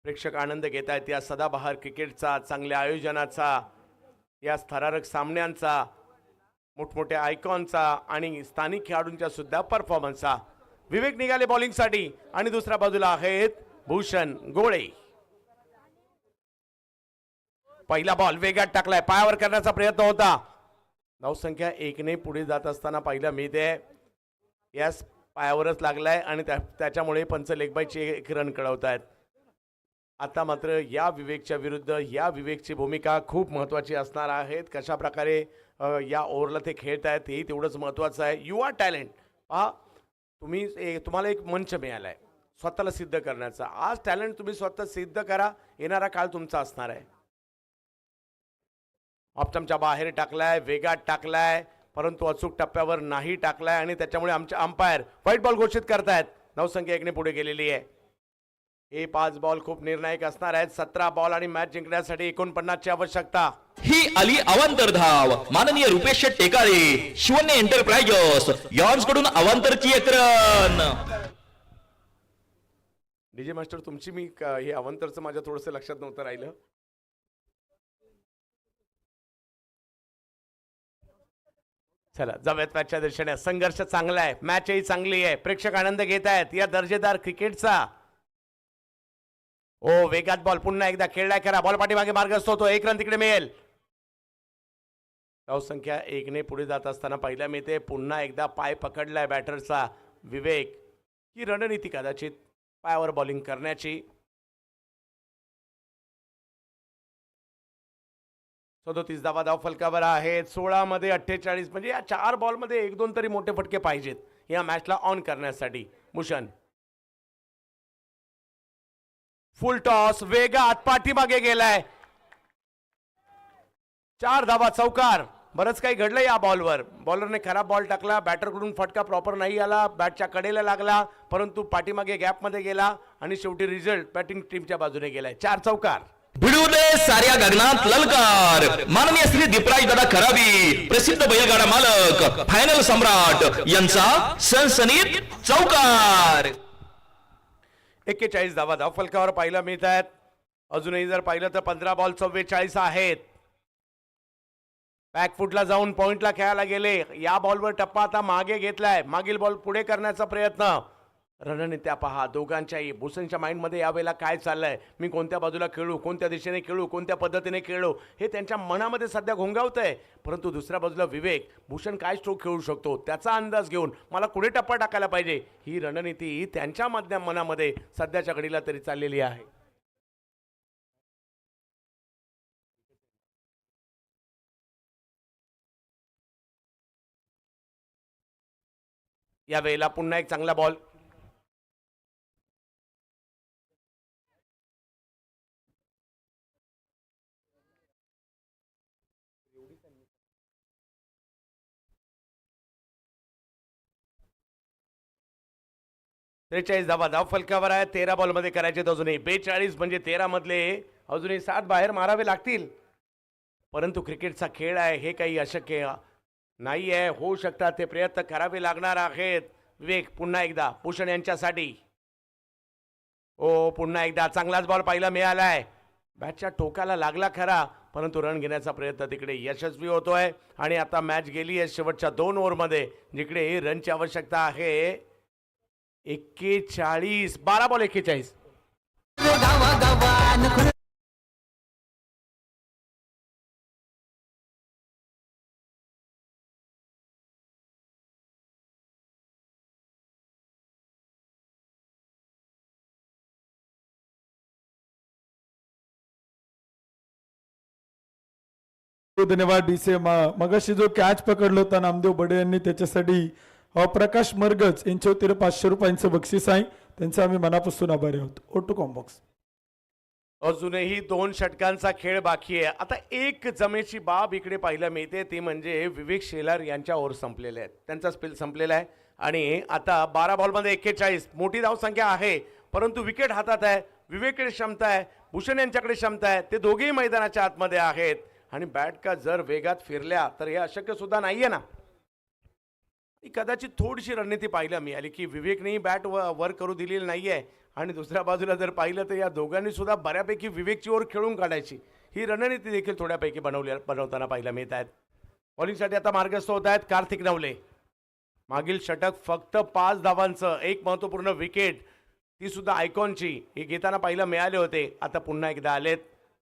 प्रेक्षक आनंद घेत आहेत या सदाबहार क्रिकेटचा, चांगल्या आयोजनाचा, या थरारक सामन्यांचा, मोठमोठ्या आयकॉनचा आणि स्थानिक खेळाडूंच्या सुद्धा परफॉर्मन्सचा. विवेक निघाले बॉलिंगसाठी आणि दुसऱ्या बाजूला आहेत भूषण गोळे. पहिला बॉल वेगात टाकलाय, पायावर करण्याचा प्रयत्न होता. धावसंख्या 1 ने पुढे जात असताना पाहिलं मिळते. यास पायावरच लागलाय आणि त्याच्यामुळे पंच लेगबायची 1 रन कळवत आहेत. आता मात्र या विवेकच्या विरुद्ध या विवेकची भूमिका खूप महत्त्वाची असणार आहेत. कशा प्रकारे या ओव्हरला ते खेळत आहेत हेही तेवढंच महत्त्वाचं आहे. You are talent. पहा, तुम्हाला एक मंच मिळाला आहे स्वतःला सिद्ध करण्याचा. आज टॅलेंट तुम्ही स्वतः सिद्ध करा, येणारा काळ तुमचा असणार आहे. ऑप्टमच्या बाहेर टाकलाय, वेगात टाकलाय, परंतु अचूक टप्प्यावर नाही टाकलाय आणि त्याच्यामुळे आमचे अंपायर व्हाईट बॉल घोषित करतायत. धावसंख्या 1 ने पुढे गेलेली आहे. हे 5 बॉल खूप निर्णायक असणार आहेत. 17 बॉल आणि मॅच जिंकण्यासाठी 49ची आवश्यकता. ही आली अवांतर धाव. माननीय रुपेश शेट टेकाळे, शिवन्य एंटरप्राइजेस यॉन्स कडून अवांतरची 1 रन. डीजे मास्टर तुमची मी हे अवांतरचं माझ्या थोडंसं लक्षात नव्हतं राहिलं. चला जाऊयात मॅचच्या दिशेने. संघर्ष चांगला आहे, मॅचही चांगली आहे, प्रेक्षक आनंद घेत आहेत या दर्जेदार क्रिकेटचा. ओ वेगात बॉल पुन्हा एकदा खेळलाय करा, बॉल पाठीमागे मार्गस्थ होतो. 1 रन तिकडे मिळेल. धावसंख्या 1 ने पुढे जात असताना पाहिल्या मिळते. पुन्हा एकदा पाय पकडलाय बॅटरचा विवेक. ही रणनीती कदाचित पायावर बॉलिंग करण्याची. 37 धावा धाव फलकावर आहेत. 16 मध्ये 48, म्हणजे या 4 बॉलमध्ये 1-2 तरी मोठे फटके पाहिजेत या मॅचला ऑन करण्यासाठी. भूषण फुल टॉस, वेगात पाठीमागे गेलाय. 4 धावा चौकार. बरंच काही घडलं या बॉलवर. बॉलरने खराब बॉल टाकला, बॅटरकडून फटका प्रॉपर नाही आला, बॅटच्या कडेला लागला, परंतु पाठीमागे गॅपमध्ये गेला आणि शेवटी रिझल्ट बॅटिंग टीमच्या बाजूने गेलाय. 4 चौकार. भिडू दे साऱ्या गगनात ललकार. माननीय श्री दीपराज दादा खराबी प्रसिद्ध बैलगाडा मालक फायनल सम्राट यांचा सनसनीत चौकार. 41 धावा धाव फलकावर पाहायला मिळत आहेत. अजूनही जर पाहिलं तर 15 बॉल 44 आहेत. बॅकफुटला जाऊन पॉइंटला खेळायला गेले. या बॉलवर टप्पा आता मागे घेतलाय. मागील बॉल पुढे करण्याचा प्रयत्न. रणनीत्या पहा दोघांच्याही. भूषणच्या माइंडमध्ये यावेळेला काय चाललंय, मी कोणत्या बाजूला खेळू, कोणत्या दिशेने खेळू, कोणत्या पद्धतीने खेळू, हे त्यांच्या मनामध्ये सध्या घोंगावतंय. परंतु दुसऱ्या बाजूला विवेक, भूषण काय स्ट्रोक खेळू शकतो त्याचा अंदाज घेऊन मला कुठे टप्पा टाकायला पाहिजे, ही रणनीती त्यांच्या मनामध्ये सध्याच्या घडीला तरी चाललेली आहे. या वेळेला पुन्हा एक चांगला बॉल. त्रेचाळीस धाव फलकावर आहे. 13 बॉलमध्ये करायचे अजूनही 42, म्हणजे 13 मधले अजूनही 7 बाहेर मारावे लागतील. परंतु क्रिकेटचा खेळ आहे, हे काही अशक्य नाही आहे. होऊ शकतात ते प्रयत्न करावे लागणार आहेत. विवेक पुन्हा एकदा भूषण यांच्यासाठी. पुन्हा एकदा चांगलाच बॉल पाहायला मिळालाय. बॅटच्या टोकाला लागला खरा, परंतु रन घेण्याचा प्रयत्न तिकडे यशस्वी होतोय. आणि आता मॅच गेली आहे शेवटच्या 2 ओव्हरमध्ये, जिकडे रनची आवश्यकता आहे 41. 12 बॉल 41. धन्यवाद डीसी. मगाशी जो कॅच पकडला होता नामदेव बडे यांनी, त्याच्यासाठी प्रकाश मरगज यांच्या वतीने 500 रुपयांचं बक्षीस आहे. त्यांचा आम्ही मनापासून आभारी आहोत. ओटू कॉम्बॉक्स. अजूनही 2 षटकांचा खेळ बाकी आहे. आता एक जमेची बाब इकडे पाहायला मिळते, ती म्हणजे विवेक शेलार यांच्या ओव्हर संपलेले आहेत. त्यांचा स्पेल संपलेला आहे आणि आता 12 बॉलमध्ये 41. मोठी धावसंख्या आहे, परंतु विकेट हातात आहे. विवेककडे क्षमता आहे, भूषण यांच्याकडे क्षमता आहे. ते दोघेही मैदानाच्या आतमध्ये आहेत. आणि बॅट का जर वेगात फिरल्या तर हे अशक्य सुद्धा नाहीये ना. कदाचित थोडीशी रणनीती पाहायला मिळाली की विवेकनेही बॅट वर करू दिलेली नाहीये. आणि दुसऱ्या बाजूला जर पाहिलं तर या दोघांनी सुद्धा बऱ्यापैकी विवेकची ओर खेळून काढायची ही रणनीती देखील थोड्यापैकी बनवताना पाहायला मिळत आहेत. बॉलिंगसाठी आता मार्गस्थ होत आहेत कार्तिक नवले. मागील षटक फक्त 5 धावांचं, एक महत्त्वपूर्ण विकेट, ती सुद्धा आयकॉनची, हे घेताना पाहायला मिळाले होते. आता पुन्हा एकदा आलेत.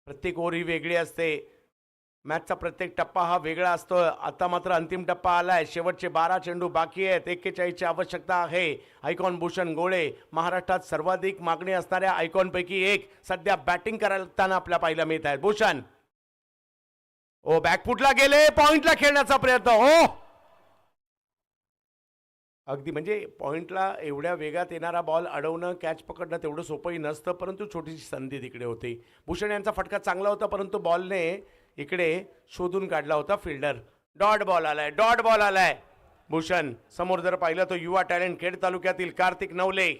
प्रत्येक ओव्हर ही वेगळी असते. मॅचचा प्रत्येक टप्पा हा वेगळा असतो. आता मात्र अंतिम टप्पा आलाय. शेवटचे 12 चेंडू बाकी आहेत. 41ची आवश्यकता आहे. आयकॉन भूषण गोळे, महाराष्ट्रात सर्वाधिक मागणी असणाऱ्या आयकॉनपैकी एक, सध्या बॅटिंग करताना आपल्या पाहायला मिळत आहेत. भूषण बॅकफुटला गेले, पॉइंटला खेळण्याचा प्रयत्न. अगदी म्हणजे पॉइंटला एवढ्या वेगात येणारा बॉल अडवणं, कॅच पकडणं तेवढं सोपंही नसतं, परंतु छोटीशी संधी तिकडे होती. भूषण यांचा फटका चांगला होता, परंतु बॉलने इकडे शोधून काढला होता फिल्डर. डॉट बॉल आलाय. भूषण समोर जर पाहिलं तर युवा टॅलेंट खेड तालुक्यातील कार्तिक नवले.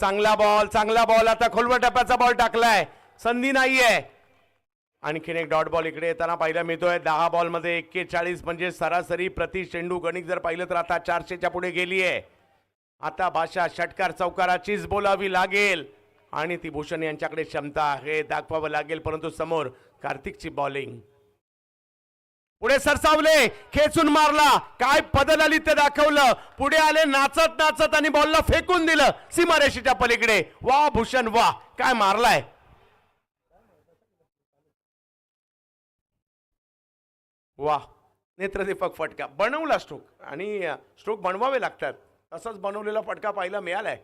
चांगला बॉल. आता खोलवर टप्प्याचा बॉल टाकलाय, संधी नाहीये. आणखीन एक डॉट बॉल इकडे येताना पाहायला मिळतोय. 10 बॉलमध्ये 41, म्हणजे सरासरी प्रति चेंडू गणित जर पाहिलं तर आता 400च्या पुढे गेली आहे. आता भाषा षटकार चौकाराचीच बोलावी लागेल आणि ती भूषण यांच्याकडे क्षमता आहे, दाखवावं लागेल. परंतु समोर कार्तिकची बॉलिंग. पुढे सरसावले, खेचून मारला, काय पदललित दाखवलं. पुढे आले नाचत आणि बॉलला फेकून दिलं सीमारेषेच्या पलीकडे. वा भूषण वा, काय मारलाय. वा, नेत्रदीपक फटका बनवला स्ट्रोक, आणि स्ट्रोक बनवावे लागतात. तसंच बनवलेला फटका पाहायला मिळालाय.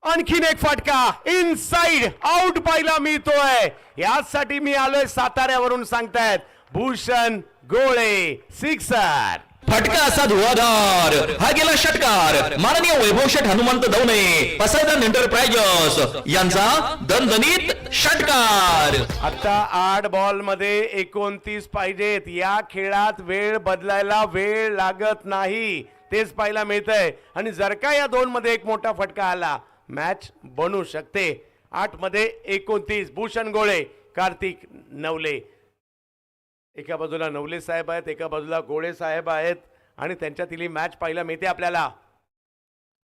आणखीन एक फटका इनसाइड आउट पाहायला मिळतोय. यासाठी मी आलोय साताऱ्यावरून, सांगतायत भूषण गोळे सिक्सर. फटका असा धुवाधार, हा गेला षटकार. माननीय वैभव शेठ हनुमंत दवणे, पसायदान एंटरप्राइजेस यांचा दणदणीत षटकार. आता 8 बॉल मध्ये 29 पाहिजेत. या खेळात वेळ बदलायला वेळ लागत नाही, तेच पाहायला मिळतंय. आणि जर का या 2 मध्ये एक मोठा फटका आला, मॅच बनू शकते. 8 मध्ये 29. भूषण गोळे, कार्तिक नवले. एका बाजूला नवले साहेब आहेत, एका बाजूला गोळे साहेब आहेत, आणि त्यांच्यातील ही मॅच पाहायला मिळते आपल्याला.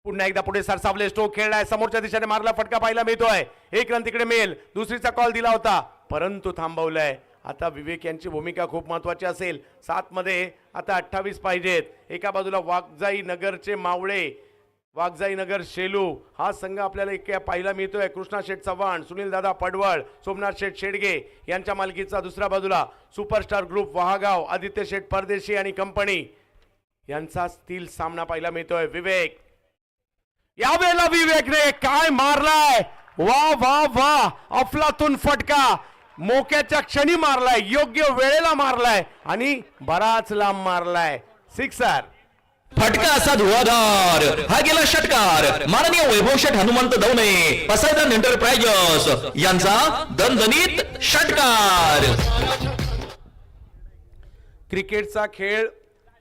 पुन्हा एकदा पुढे सरसावले, स्ट्रोक खेळलाय, समोरच्या दिशेने मारला फटका पाहायला मिळतोय. एक रन तिकडे मिळेल, दुसरीचा कॉल दिला होता परंतु थांबवलाय. आता विवेक यांची भूमिका खूप महत्वाची असेल. 7 मध्ये आता 28 पाहिजेत. एका बाजूला वाघजाई नगरचे मावळे, वाघजाई नगर शेलू हा संघ आपल्याला एक पाहायला मिळतोय. कृष्णा शेठ चव्हाण, सुनील दादा पडवळ, सोमनाथ शेठ शेडगे यांच्या मालकीचा. दुसऱ्या बाजूला सुपरस्टार ग्रुप वहागाव, आदित्य शेठ परदेशी आणि कंपनी यांचा स्टील सामना पाहायला मिळतोय. विवेक, यावेळेला विवेकने काय मारलाय, वा वा वा, अफलातून फटका मोक्याच्या क्षणी मारलाय, योग्य वेळेला मारलाय आणि बराच लांब मारलाय. सिक्सर. फटका असा धुवाधार, हा गेला षटकार. माननीय वैभव शेठ हनुमंत दवणे, पसायदान एंटरप्राइजेस यांचा दणदणीत षटकार. क्रिकेटचा खेळ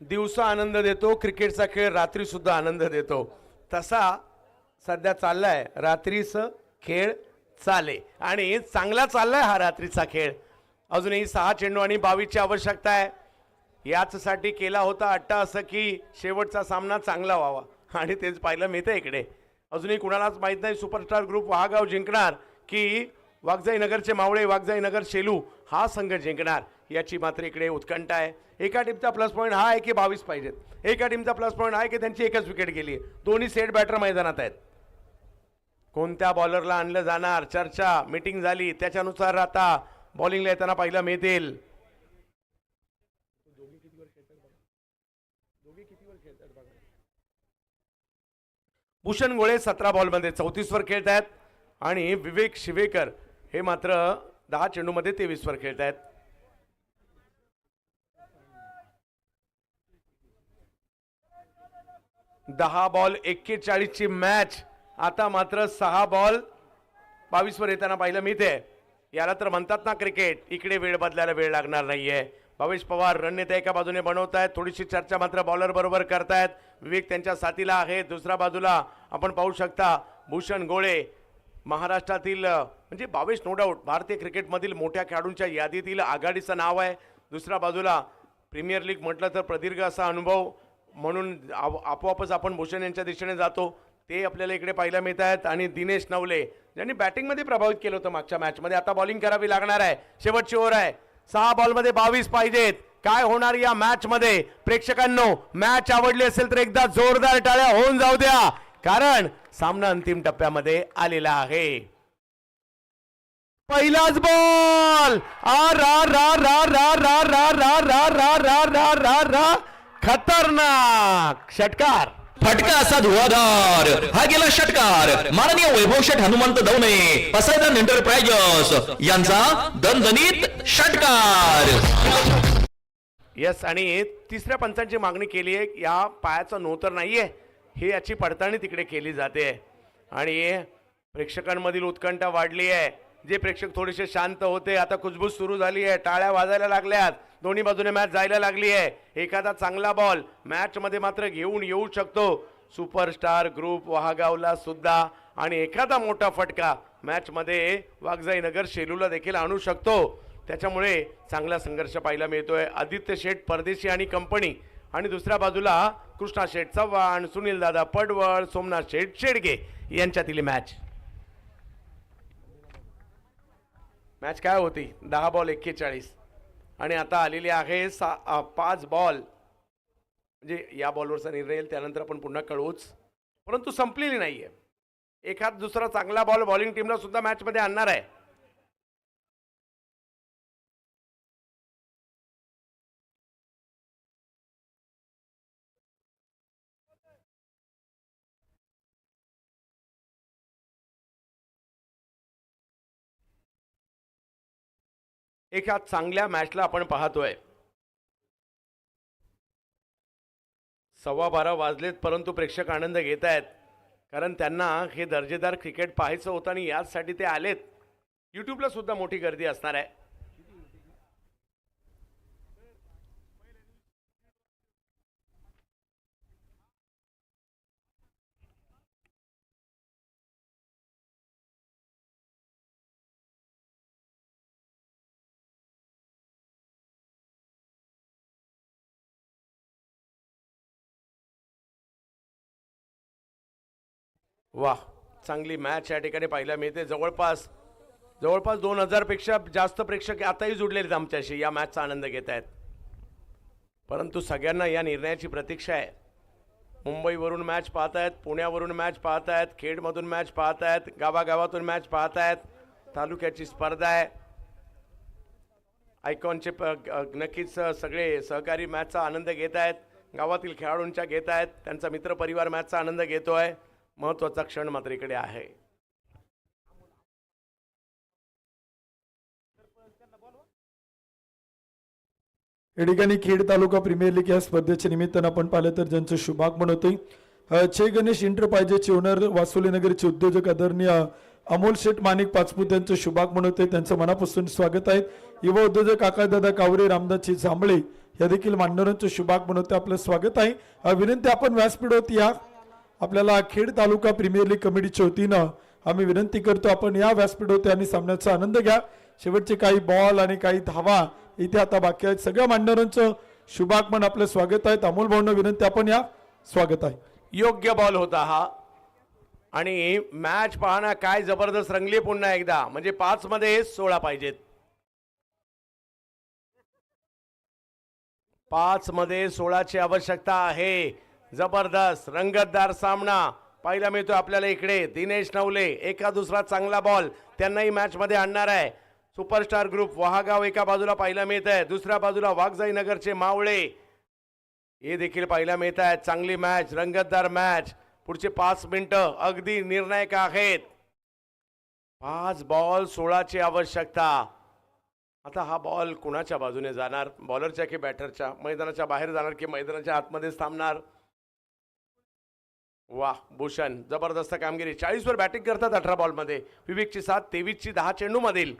दिवसा आनंद देतो, क्रिकेटचा खेळ रात्री सुद्धा आनंद देतो. तसा सध्या चाललाय रात्रीच खेळ चाले आणि चांगला चाललाय हा रात्रीचा खेळ. अजूनही 6 चेंडू आणि 22ची आवश्यकता आहे. याचसाठी केला होता अट्टा असं की शेवटचा सामना चांगला व्हावा आणि तेच पाहायला मिळतं इकडे. अजूनही कुणालाच माहीत नाही सुपरस्टार ग्रुप वहागाव जिंकणार की वाघजाई नगरचे मावळे, वाघजाई नगर शेलू हा संघ जिंकणार याची मात्र इकडे उत्कंठा आहे. एका टीमचा प्लस पॉईंट हा आहे की 22 पाहिजेत. एका टीमचा प्लस पॉईंट आहे की त्यांची एकच विकेट गेली. दोन्ही सेट बॅटर मैदानात आहेत. कोणत्या बॉलरला आणलं जाणार, चर्चा मीटिंग झाली, त्याच्यानुसार आता बॉलिंगला येताना पाहायला मिळतील. भूषण गोळे 17 बॉलमध्ये 34 वर खेळत आहेत आणि विवेक शिवेकर हे मात्र 10 चेंडूमध्ये 23 वर खेळत आहेत. दहा बॉल 41 ची मॅच आता मात्र 6 बॉल 22 वर येताना पाहायला मिळते. याला तर म्हणतात ना क्रिकेट, इकडे वेळ बदलायला वेळ लागणार नाहीये. भावेश पवार रणनीती एका बाजूने बनवतायत, थोडीशी चर्चा मात्र बॉलर बरोबर करतायत. विवेक त्यांच्या साथीला आहे. दुसऱ्या बाजूला आपण पाहू शकता भूषण गोळे महाराष्ट्रातील म्हणजे भावेश नो डाऊट भारतीय क्रिकेटमधील मोठ्या खेळाडूंच्या यादीतील आघाडीचं नाव आहे. दुसऱ्या बाजूला प्रीमियर लीग म्हटलं तर प्रदीर्घ असा अनुभव म्हणून आपोआपच आपण भूषण यांच्या दिशेने जातो. ते आपल्याला इकडे पाहायला मिळत आहेत. आणि दिनेश नवले ज्यांनी बॅटिंगमध्ये प्रभावित केलं होतं मागच्या मॅचमध्ये, आता बॉलिंग करावी लागणार आहे. शेवटची ओव्हर आहे. 6 बॉलमध्ये 22 पाहिजेत. काय होणार या मॅच मध्ये प्रेक्षकांनो? मॅच आवडली असेल तर एकदा जोरदार टाळ्या होऊन जाऊ द्या, कारण सामना अंतिम टप्प्यामध्ये आलेला आहे. पहिलाच बॉल, आ रा रा रा रा रा रा रा रा रा रा रा रा रा, खतरनाक षटकार. फटका असा धुवाधार, हा गेला षटकार. माननीय वैभव शेठ हनुमंत दवणे, पसायदान एंटरप्राइजेस यांचा दणदणीत षटकार. यस. आणि तिसऱ्या पंचांची मागणी केली आहे. या पायाचा नोतर नाहीये हे याची पडताळणी तिकडे केली जाते आणि प्रेक्षकांमधील उत्कंठा वाढली आहे. जे प्रेक्षक थोडेसे शांत होते आता कुजबूज सुरू झाली आहे, टाळ्या वाजायला लागल्यात, दोन्ही बाजूने मॅच जायला लागली आहे. एखादा चांगला बॉल मॅच मध्ये मात्र घेऊन येऊ शकतो सुपरस्टार ग्रुप वहागावला सुद्धा, आणि एखादा मोठा फटका मॅच मध्ये वाघजाई नगर शेलूला देखील आणू शकतो. त्याच्यामुळे चांगला संघर्ष पाहायला मिळतोय. आदित्य शेठ परदेशी आणि कंपनी आणि दुसऱ्या बाजूला कृष्णा शेठ चव्हाण, सुनील दादा पडवळ, सोमनाथ शेठ शेडगे यांच्यातील मॅच. मॅच काय होती? 10 बॉल 41 आणि आता आलेली आहे 5 बॉल. म्हणजे या बॉलवरचा निर्णय येईल त्यानंतर आपण पुन्हा कळवूच, परंतु संपलेली नाहीये. एखाद दुसरा चांगला बॉल बॉलिंग टीमला सुद्धा मॅच मध्ये आणणार आहे. एका चांगल्या मॅचला आपण पाहतोय. 12:15 वाजलेत परंतु प्रेक्षक आनंद घेत आहेत, कारण त्यांना हे दर्जेदार क्रिकेट पाहायचं होतं आणि याचसाठी ते आलेत. यूट्यूबला सुद्धा मोठी गर्दी असणार आहे. वा, चांगली मॅच या ठिकाणी पाहायला मिळते. जवळपास 2000 पेक्षा जास्त प्रेक्षक आताही जुडलेले आहेत आमच्याशी, या मॅचचा आनंद घेत आहेत. परंतु सगळ्यांना या निर्णयाची प्रतीक्षा आहे. मुंबईवरून मॅच पाहत आहेत, पुण्यावरून मॅच पाहत आहेत, खेडमधून मॅच पाहत आहेत, गावागावातून मॅच पाहत आहेत. तालुक्याची स्पर्धा आहे. आयकॉनचे नक्कीच सगळे सहकारी मॅचचा आनंद घेत आहेत. गावातील खेळाडूंच्या घेत आहेत. त्यांचा मित्रपरिवार मॅचचा आनंद घेतोय. महत्त्वाचा क्षण मात्र इकडे आहे. या ठिकाणी खेड तालुका प्रीमियर लीग या स्पर्धेच्या निमित्तानं आपण पाहिलं तर ज्यांचं शुभागमन होतंय चे गणेश इंटरप्राइजेसचे ओनर वासुली नगरचे उद्योजक आदरणीय अमोल शेठ माणिक पाचपूत यांचं शुभागमन होते. त्यांचं मनापासून स्वागत आहे. युवा उद्योजक आकाशदादा कावरे, रामदासजी जांभळे या देखील मान्यवरांचं शुभागमन होते. आपलं स्वागत आहे. विनंती आपण व्यासपीठावरती या. आपल्याला खेड तालुका प्रीमियर लीग कमिटीच्या वतीनं आम्ही विनंती करतो आपण या व्यासपीठावरती आणि सामन्याचा आनंद घ्या. शेवटचे काही बॉल आणि काही धावा इथे आता बाकी आहेत. सगळ्या मान्यवरांचं शुभागमन आपलं स्वागत आहे. अमोल भाऊंना विनंती आपण या. स्वागत आहे. योग्य बॉल होता हा आणि मॅच पाहणं काय जबरदस्त रंगली पुन्हा एकदा. म्हणजे 5 मध्ये 16 पाहिजेत. 5 मध्ये 16ची आवश्यकता आहे. जबरदस्त रंगतदार सामना पाहायला मिळतो आपल्याला इकडे. दिनेश नवले एका दुसरा चांगला बॉल त्यांनाही मॅच मध्ये आणणार आहे. सुपरस्टार ग्रुप वहागाव एका बाजूला पाहायला मिळत आहे, दुसऱ्या बाजूला वाघजाई नगरचे मावळे हे देखील पाहायला मिळत आहेत. चांगली मॅच, रंगतदार मॅच. पुढचे 5 मिनिटं अगदी निर्णायक आहेत. 5 बॉल 16ची आवश्यकता. आता हा बॉल कुणाच्या बाजूने जाणार, बॉलरच्या की बॅटरच्या? मैदानाच्या बाहेर जाणार की मैदानाच्या आतमध्येच थांबणार? वाह, भूषण जबरदस्त कामगिरी. 40 वर बॅटिंग करतात 18 बॉलमध्ये. विवेकची 7, 23ची 10 चेंडू मधील.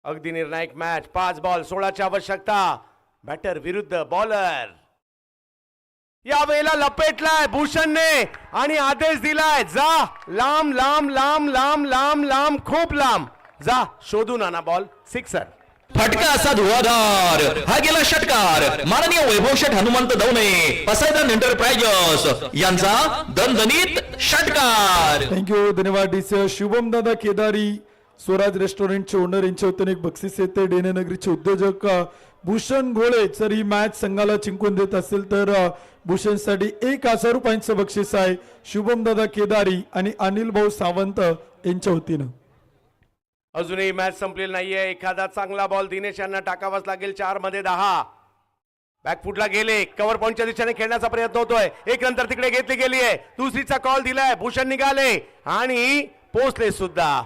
अगदी निर्णायक मॅच. 5 बॉल 16ची आवश्यकता. बॅटर विरुद्ध बॉलर. यावेळेला लपेटलाय भूषणने आणि आदेश दिलाय, जा लांब लांब लांब लांब लांब लांब खूप लांब जा, शोधून आणा बॉल. सिक्सर. फटका असा धुवाधार. हा गेला षटकार. माननीय वैभव शेठ हनुमंत दवणे, पसायदान एंटरप्राइजेस यांचा दणदणीत षटकार. थँक्यू, धन्यवाद. डीसी शुभम दादा केदारी, स्वराज रेस्टॉरंटचे ओनर यांच्या वतीने एक बक्षीस येते. डेने नगरीचे उद्योजक भूषण गोळे जर ही मॅच संघाला जिंकून देत असेल तर भूषणसाठी 1000 रुपयांचं बक्षीस आहे. शुभम दादा केदारी आणि अनिल भाऊ सावंत यांच्या वतीनं. अजूनही मॅच संपलेली नाहीये. एखादा चांगला बॉल दिनेश यांना टाकावाच लागेल. 4 मध्ये 10. बॅकफुटला गेले. कव्हर पॉइंटच्या दिशेने खेळण्याचा प्रयत्न होतोय. एक नंतर तिकडे घेतली गेली आहे. दुसरीचा कॉल दिलाय. भूषण निघाले आणि पोचले सुद्धा.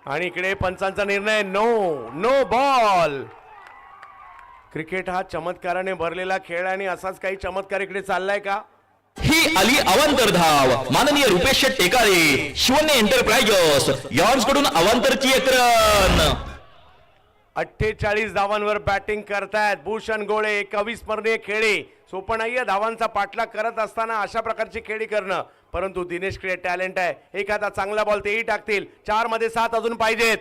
आणि इकडे पंचांचा निर्णय, नो बॉल. क्रिकेट हा चमत्काराने भरलेला खेळ आणि असाच काही चमत्कार इकडे चाललाय का? ही आली अवांतर धाव. माननीय रुपेश शेठ टेकाळे, शिवन्य एंटरप्राइजेस यांकडून अवांतरची एक रन. 48 धावांवर बॅटिंग करतायत भूषण गोळे. एक अविस्मरणीय खेळी. सोपं नाहीये धावांचा पाठलाग करत असताना अशा प्रकारची खेळी करणं, परंतु दिनेशकडे टॅलेंट आहे. एखादा चांगला बॉल तेही टाकतील. 4 मध्ये 7 अजून पाहिजेत.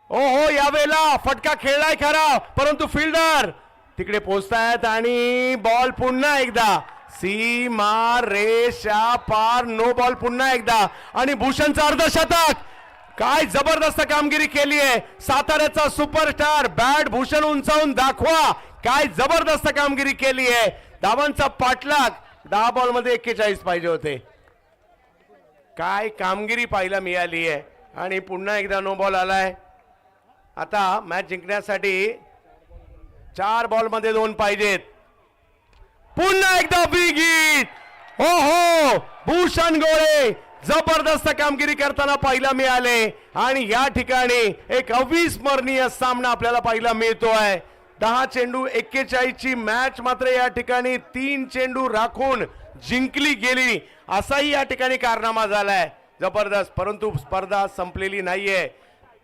ओहो, यावेळेला फटका खेळलाय खरा, परंतु फिल्डर तिकडे पोहोचतायत आणि बॉल पुन्हा एकदा सीमा रेषा पार. नो बॉल पुन्हा एकदा आणि भूषणचं अर्धशतक. काय जबरदस्त कामगिरी केली आहे. साताऱ्याचा सुपरस्टार बॅट भूषण उंचावून दाखवा. काय जबरदस्त कामगिरी केली आहे. धावांचा पाठलाग. 10 बॉल मध्ये 41 पाहिजे होते. काय कामगिरी पाहायला मिळाली आहे आणि पुन्हा एकदा नो बॉल आलाय. आता मॅच जिंकण्यासाठी 4 बॉल मध्ये 2 पाहिजेत. पुन्हा एकदा बिग हिट. हो, भूषण गोळे जबरदस्त कामगिरी करताना पाहायला मिळाले आणि या ठिकाणी एक अविस्मरणीय सामना आपल्याला पाहायला मिळतोय. 10 चेंडू 41 ची मॅच मात्र या ठिकाणी 3 चेंडू राखून जिंकली गेली. असाही या ठिकाणी कारनामा झालाय. जबरदस्त. परंतु स्पर्धा संपलेली नाहीये.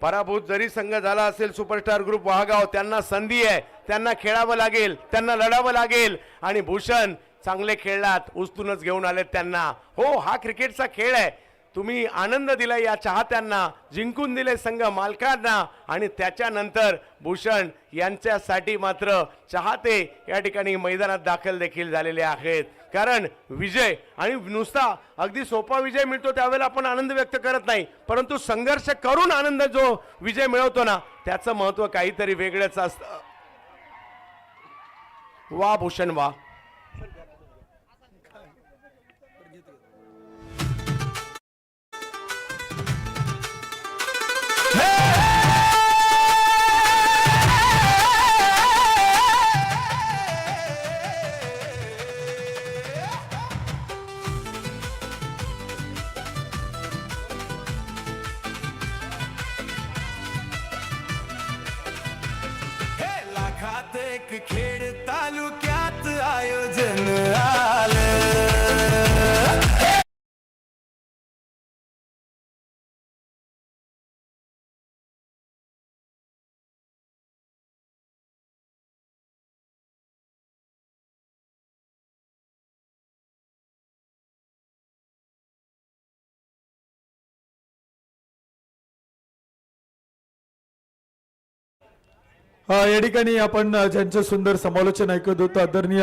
पराभूत जरी संघ झाला असेल सुपरस्टार ग्रुप वहागाव, त्यांना संधी आहे. त्यांना खेळावं लागेल, त्यांना लढावं लागेल. आणि भूषण चांगले खेळलात, उचलूनच घेऊन आलेत त्यांना. हो, हा क्रिकेटचा खेळ आहे. तुम्ही आनंद दिला या चाहत्यांना, जिंकून दिले संघ मालकांना आणि त्याच्यानंतर भूषण यांच्यासाठी मात्र चाहते या ठिकाणी मैदानात दाखल देखील झालेले आहेत. कारण विजय आणि नुसता अगदी सोपा विजय मिळतो त्यावेळेला आपण आनंद व्यक्त करत नाही, परंतु संघर्ष करून आनंद जो विजय मिळवतो ना त्याचं महत्व काहीतरी वेगळंच असतं. वा भूषण वा. लाखात एक खेड तालुक्यात आयोजन आलं. या ठिकाणी आपण ज्यांचं सुंदर समालोचन ऐकत होतो आदरणीय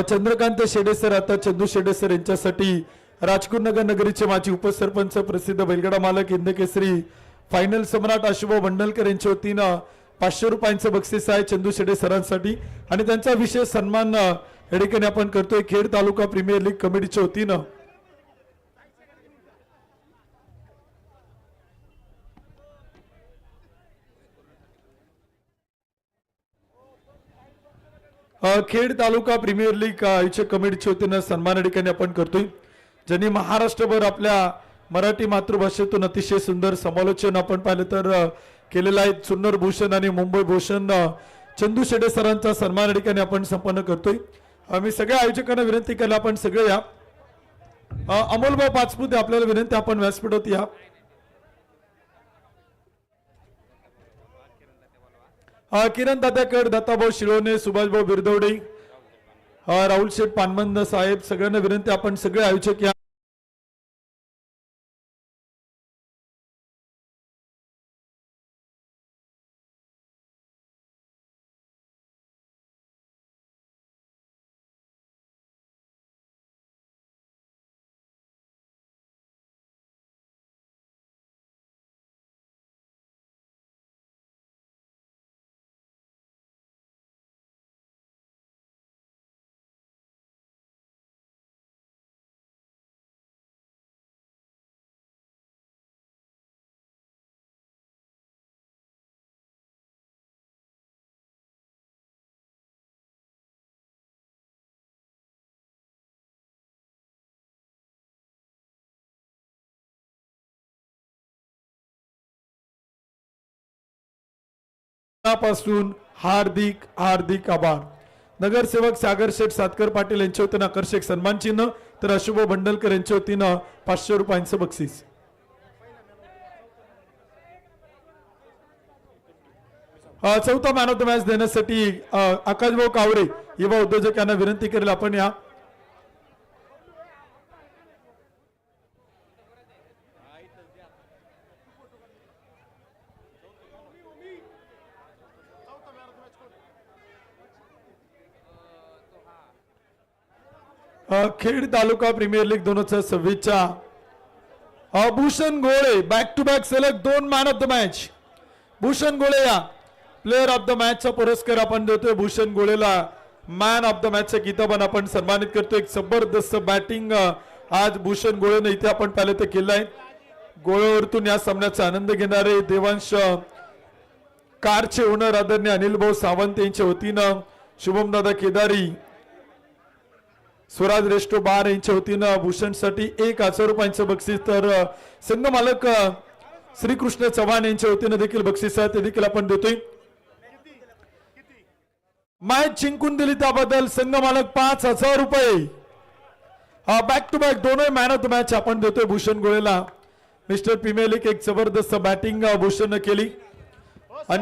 चंद्रकांत शेडे सर, आता चंदू शेडे सर यांच्यासाठी राजकुरनगर नगरीचे माजी उपसरपंच, प्रसिद्ध बैलगाडा मालक, हिंदकेसरी फायनल सम्राट आशुभाऊ भंडलकर यांच्या वतीनं 500 रुपयांचं बक्षीस आहे चंदू शेडे सरांसाठी आणि त्यांचा विशेष सन्मान या ठिकाणी आपण करतोय खेड तालुका प्रीमियर लीग कमिटीच्या वतीनं. खेड तालुका प्रीमियर लीग आयोजक कमिटीच्या वतीनं सन्मान या ठिकाणी आपण करतोय, ज्यांनी महाराष्ट्रभर आपल्या मराठी मातृभाषेतून अतिशय सुंदर समालोचन आपण पाहिलं तर केलेलं आहे. सुंदर भूषण आणि मुंबई भूषण चंदू शेडे सरांचा सन्मान या ठिकाणी आपण संपन्न करतोय. मी सगळ्या आयोजकांना विनंती केला आपण सगळे या. अमोलभाऊ पाचपुते आपल्याला विनंती, आपण व्यासपीठात या. किरण दादाकड, दत्ताभाऊ शिरोने, सुभाषभाऊ बिरदवडे, राहुल शेठ पानमंद साहेब, सगळ्यांना विनंती आपण सगळे आयोजक या. पासून हार्दिक हार्दिक आभार. नगरसेवक सागर शेठ सातकर पाटील यांच्या वतीनं आकर्षक सन्मान चिन्ह, तर अशुभाऊ भंडलकर यांच्या वतीनं 500 रुपयांचं बक्षीस. चौथा मॅन ऑफ द मॅच देण्यासाठी आकाशभाऊ कावरे युवा उद्योजक यांना विनंती करेल आपण या. खेड तालुका प्रीमियर लीग 2026च्या भूषण गोळे बॅक टू बॅक सलग 2 man of the match. Bhushan गोळे या प्लेअर ऑफ द मॅचचा पुरस्कार आपण देतोय. भूषण गोळेला मॅन ऑफ द मॅचचा किताबान आपण सन्मानित करतोय. एक जबरदस्त बॅटिंग आज भूषण गोळेने इथे आपण पाहिलं तर केलं आहे. गोळ्यावरतून या सामन्याचा आनंद घेणारे देवांश कारचे ओनर आदरणीय अनिल भाऊ सावंत यांच्या वतीनं, शुभम दादा केदारी, स्वराज रेस्टो बार यांच्या वतीनं भूषणसाठी 1000 रुपयांचं बक्षीस, तर संघ मालक श्रीकृष्ण चव्हाण यांच्या वतीनं देखील बक्षीस आहे ते देखील आपण देतोय. मॅच जिंकून दिली त्याबद्दल संघ मालक 5000 रुपये. बॅक टू बॅक दोनों मॅन ऑफ द मॅच आपण देतोय भूषण गोळेला. मिस्टर प्रीमियर लीग एक जबरदस्त बॅटिंग भूषण केली. आणखी